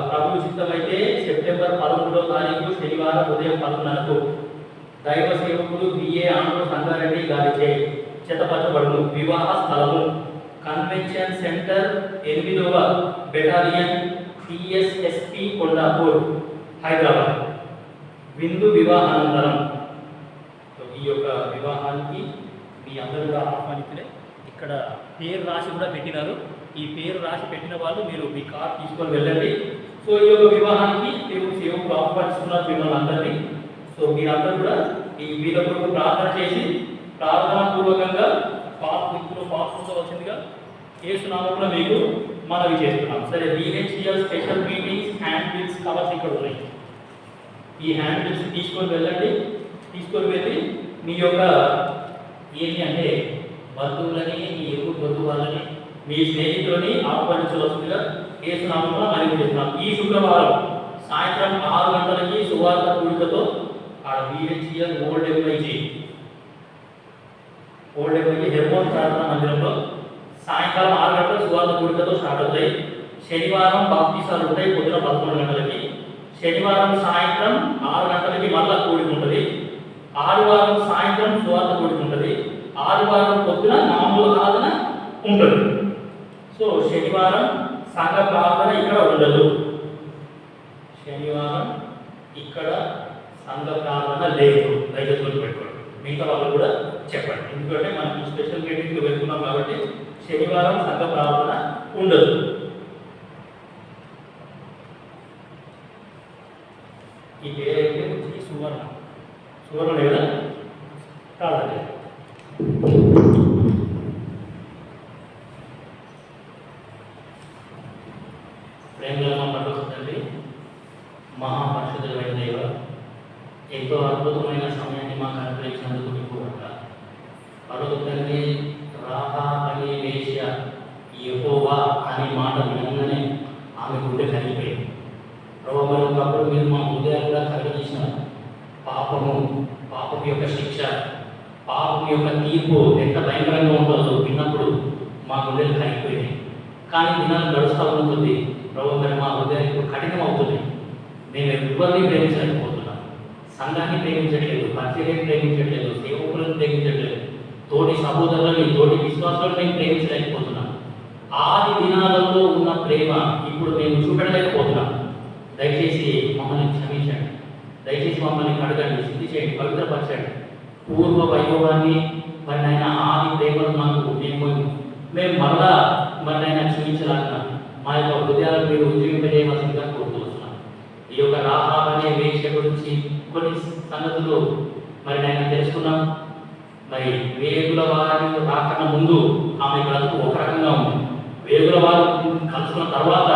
ప్రభు చిత్తమైతే సెప్టెంబర్ 13వ తారీఖు శనివారం ఉదయం 10:30కు దైవ సేవకులు బిఏ ఆంధ్ర సంగారెడ్డి గారిచే చేతపరచబడును. వివాహ స్థలము కన్వెన్షన్ సెంటర్ 8వ బెటాలియన్ TSSP కొండాపూర్, హైదరాబాద్. విందు వివాహానంతరం. ఈ యొక్క వివాహానికి మీ అందరూ కూడా ఆహ్వానితులే. ఇక్కడ పేరు రాసి కూడా పెట్టినారు. ఈ పేరు రాసి పెట్టిన వాళ్ళు మీరు మీ కార్ తీసుకొని వెళ్ళండి. సో ఈ యొక్క వివాహానికి దేవుడు సేవకు ఆహ్వానిస్తున్నారు మిమ్మల్ని అందరినీ. సో మీరందరూ కూడా ఈ వీళ్ళ కొరకు ప్రార్థన చేసి ప్రార్థనాపూర్వకంగా ఇందులో అప్పుకోవాల్సిందిగా యేసు నామములో మీకు మనవి చేస్తున్నాం. సరే, BHCL special meetings hand bills covers ఇక్కడ ఉన్నాయి. ఈ హ్యాండ్ బిల్స్ తీసుకొని వెళ్ళండి. తీసుకొని వెళ్ళి మీ యొక్క ఏంటి అంటే బంధువులని, మీ ఎరువు బంధువు వాళ్ళని, మీ స్నేహితులని ఆహ్వానించవలసిందిగా యేసు నామములో మనవి చేస్తున్నాం. ఈ శుక్రవారం సాయంత్రం 6 గంటలకి సువార్త కూడికతో ఆడ BHCL ఓల్డ్ ఎంఐజీ హెర్మోన్ ప్రార్థనా మందిరంలో సాయంకాలం 6 గంటలకు సువార్త కూడికతో స్టార్ట్ అవుతాయి. శనివారం బాప్తీసాలు ఉంటాయి పొద్దున 11 గంటలకి. శనివారం సాయంత్రం 6 గంటలకి మళ్ళా కూడిక ఉంటుంది. ఆదివారం సాయంత్రం సువార్త కూడిక ఉంటుంది. ఆదివారం పొద్దున మామూలు ఆరాధన ఉంటుంది. సో శనివారం సంఘ ప్రార్థన ఇక్కడ ఉండదు. శనివారం ఇక్కడ సంఘ ప్రార్థన లేదు. దయచేసి గుర్తుపెట్టుకోండి. మిగతా వాళ్ళు కూడా చెప్పండి. ఎందుకంటే మనం స్పెషల్ మీటింగ్కి వెళ్తున్నాం కాబట్టి శనివారం సంఘ ప్రార్థన ఉండదు. ఈ పేరైతే వచ్చి సువర్ణ లేదా కాదండి. ప్రేమగా పట్టుకుందండి. మహాపరిశుద్ధమైన దేవ, ఎంతో అద్భుతమైన సమయాన్ని మాకు అనుగ్రహించినందుకు మీకు పరుగుతండి. రాహా అనే వేశ్య యెహోవా అనే మాట వినగానే ఆమె గుండె కలిగిపోయింది. ప్రభు, మరి ఒకప్పుడు మీరు మా హృదయాలు కూడా కలిగించినారు. పాపం యొక్క శిక్ష, పాపం యొక్క తీర్పు ఎంత భయంకరంగా ఉంటుందో విన్నప్పుడు మా గుండెలు కలిగిపోయింది. కానీ దినాలు గడుస్తూ ఉంటుంది ప్రభు, మరి మా హృదయం ఇప్పుడు కఠినం అవుతుంది. మేము ఎవరిని ప్రేమించలేకపోతున్నాం. సంఘాన్ని ప్రేమించట్లేదు, పరిచర్యని ప్రేమించట్లేదు, సేవకులను ప్రేమించట్లేదు, తోటి సహోదరులని, తోటి విశ్వాసాలను మేము ప్రేమించలేకపోతున్నాం. ఆది దినాలలో ఉన్న ప్రేమ ఇప్పుడు మేము చూపెట్టలేకపోతున్నాం. దయచేసి మమ్మల్ని క్షమించండి. దయచేసి మమ్మల్ని కడగండి, శుద్ధి చేయండి, పవిత్రపరచండి. పూర్వ వైభవాన్ని మరి నాయన ఆది ప్రేమను మాకు మేము మరలా మరి నాయన క్షమించలాగా మా యొక్క హృదయాలను మీరు ఉజ్జీవింపజేయవలసిందిగా కోరుతున్నాం. ఈ యొక్క రాహాబ్ అనే వేశ్య గురించి కొన్ని సంగతులు మరి నేను తెలుసుకున్నాం. మరి వేగుల వారి రాకన్నా ముందు ఆమె బ్రతుకు ఒక రకంగా ఉంది. వేగుల వారు కలుసుకున్న తర్వాత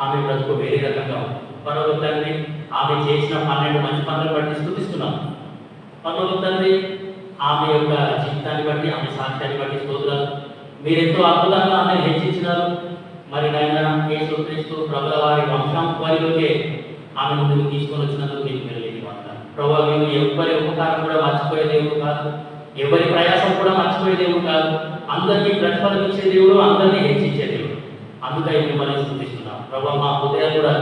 ఆమె బ్రతుకు వేరే రకంగా ఉంది. పర్వత తండ్రి, ఆమె చేసిన 12 మంచి పనులను బట్టి స్తుతిస్తున్నాం. పర్వత తండ్రి, ఆమె యొక్క జీవితాన్ని బట్టి, ఆమె సాక్ష్యాన్ని బట్టి స్తోత్రాలు. మీరు ఎంతో అద్భుతంగా ఆమె హెచ్చించినారు. మరి నాయన యేసుక్రీస్తు ప్రభుల వారి వంశాంశాలలోకే ఆమె ముందుకు తీసుకొని వచ్చినందుకు మీకు వెళ్ళేది మాట్లాడు. ప్రభు, మేము ఎవరి ఉపకారం కూడా మర్చిపోయే దేవుడు కాదు, ఎవరి ప్రయాసం కూడా మర్చిపోయే దేవుడు కాదు. అందరికీ ప్రతిఫలం ఇచ్చే దేవుడు, అందరినీ హెచ్చించే దేవుడు. అందుకై మిమ్మల్ని స్తుతిస్తున్నాం. ప్రభు, మా హృదయాలు కూడా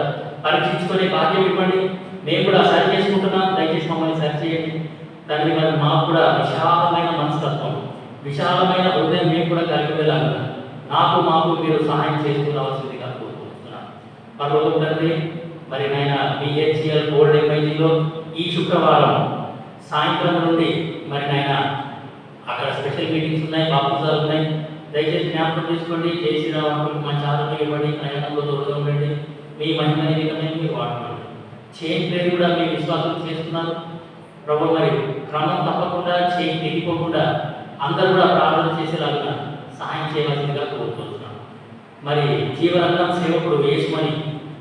పరీక్షించుకునే భాగ్యం ఇవ్వండి. మేము కూడా సరి చేసుకుంటున్నాం. దయచేసి మమ్మల్ని సరి చేయండి తండ్రి. మరి మాకు కూడా విశాలమైన మనస్తత్వం, విశాలమైన హృదయం మేము కూడా కలిగి వెళ్ళాలి. మాకు మీరు సహాయం చేస్తూ రావాల్సిందిగా కోరుకుంటున్నాను. పర్వతం తండ్రి, మరి నాయన BHCL ఓల్డ్ ఎంఐజీలో ఈ శుక్రవారం సాయంత్రం నుండి మరి నాయన అక్కడ స్పెషల్ మీటింగ్స్ ఉన్నాయి, బాప్తిజాలు ఉన్నాయి. దయచేసి జ్ఞాపకం చేసుకోండి. చేసి రావడానికి మంచి ఆరోగ్యం ఇవ్వండి, ప్రయాణంలో తోడుగా ఉండండి. మీ మహిమ నిమిత్తమే మీరు వాడుకోండి. చేయి పేరు కూడా మీ విశ్వాసం చేస్తున్నారు ప్రభు. మరి క్రమం తప్పకుండా చేయి తెగిపోకుండా అందరూ కూడా ప్రార్థన చేసేలాగా సహాయం చేయవలసిందిగా కోరుతున్నాం. మరి జీవరంగం సేవకుడు యేసుమని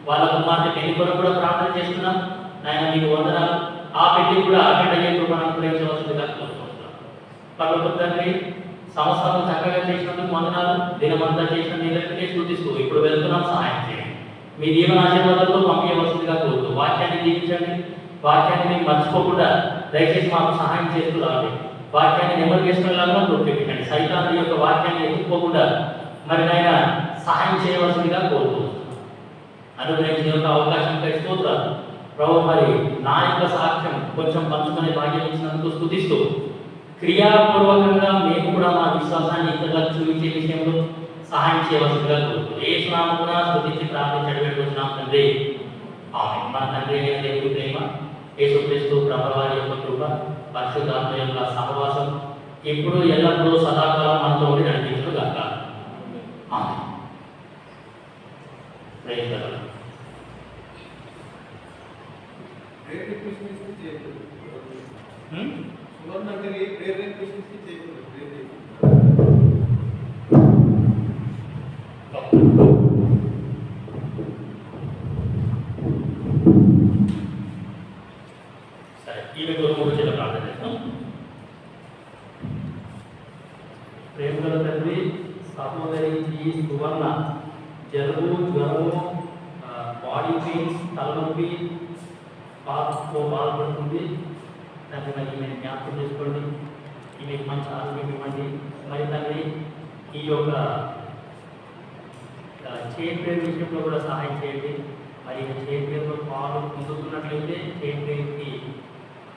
వాళ్ళ కుమార్తె పెళ్లి కొరకు కూడా ప్రార్థన చేస్తున్నాం. నాయన మీకు వందనాలు. ఆ పెళ్లి కూడా అటెండ్ అయ్యే కృపను అనుగ్రహించవలసిందిగా కోరుకుంటున్నాం. పర్వతం తండ్రి, సంవత్సరం చక్కగా చేసినందుకు వందనాలు. దినమంతా చేసిన నిలబెట్టి స్తుతిస్తూ ఇప్పుడు వెళ్తున్నాం. సహాయం చేయండి. మీ దీవెన ఆశీర్వాదాలతో పంపించవలసిందిగా కోరుతూ వాక్యాన్ని దీవించండి. వాక్యాన్ని మీకు మర్చిపోకుండా దయచేసి మాకు సహాయం చేస్తూ రావాలి. వాక్యాన్ని నెమ్మది చేసుకునేలాగా ప్రొట్టెక్కండి. సైతాను యొక్క వాక్యాన్ని ఎత్తుకోకుండా మరి నాయన సహాయం చేయవలసిందిగా కోరుతూ అనుగ్రహించిన యొక్క అవకాశంపై స్తోత్రాలు ప్రభు. మరి నా యొక్క సాక్ష్యం కొంచెం పంచుకునే భాగ్యం ఇచ్చినందుకు స్తుతిస్తూ క్రియాపూర్వకంగా మేము కూడా మా విశ్వాసాన్ని ఇతరులకు చూపించే విషయంలో సహాయం చేయవలసిందిగా కోరుతూ యేసు నామమున స్తుతించి ప్రార్థించడం పెట్టుకుంటున్నాం తండ్రి. ఆమేన్. మన తండ్రి అయిన దేవుని ప్రేమ, యేసుక్రీస్తు ప్రభువు వారి యొక్క కృప, పరిశుద్ధాత్మ యొక్క సహవాసం ఇప్పుడు ఎల్లప్పుడూ సదాకాలం మనతో ఉండి నడిపించుగాక. ఆమేన్. Praise the Lord. సువర్ణ ప్రేరేపణ సరే, ఈమె కొరకు చిన్న ప్రార్థన చేస్తాం. ప్రేమగల తండ్రి, సహోదరి ఈ సువర్ణ జలుబు, జ్వరము, బాడీ పెయిన్స్, తలనొప్పి బాధపడుతుంది తండ్రి. మరి ఈమె జ్ఞాపకం చేసుకోండి, ఈమెకి మంచి ఆరోగ్యం ఇవ్వండి. మరి తండ్రి ఈ యొక్క చైన్ పెయిన్ విషయంలో కూడా సహాయం చేయండి. మరి చైన్ పెయిన్లో పాలు పొందుతున్నట్లయితే చైన్ పెయిన్కి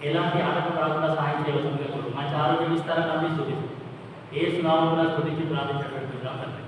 ఎలాంటి ఆటంకం రాకుండా సహాయం చేయవలసింది. మంచి ఆరోగ్యం ఇస్తారని నమ్మి స్తుతిస్తాం. ఏ సునామంలో స్తుతించి ప్రార్థించినటువంటి తండ్రి.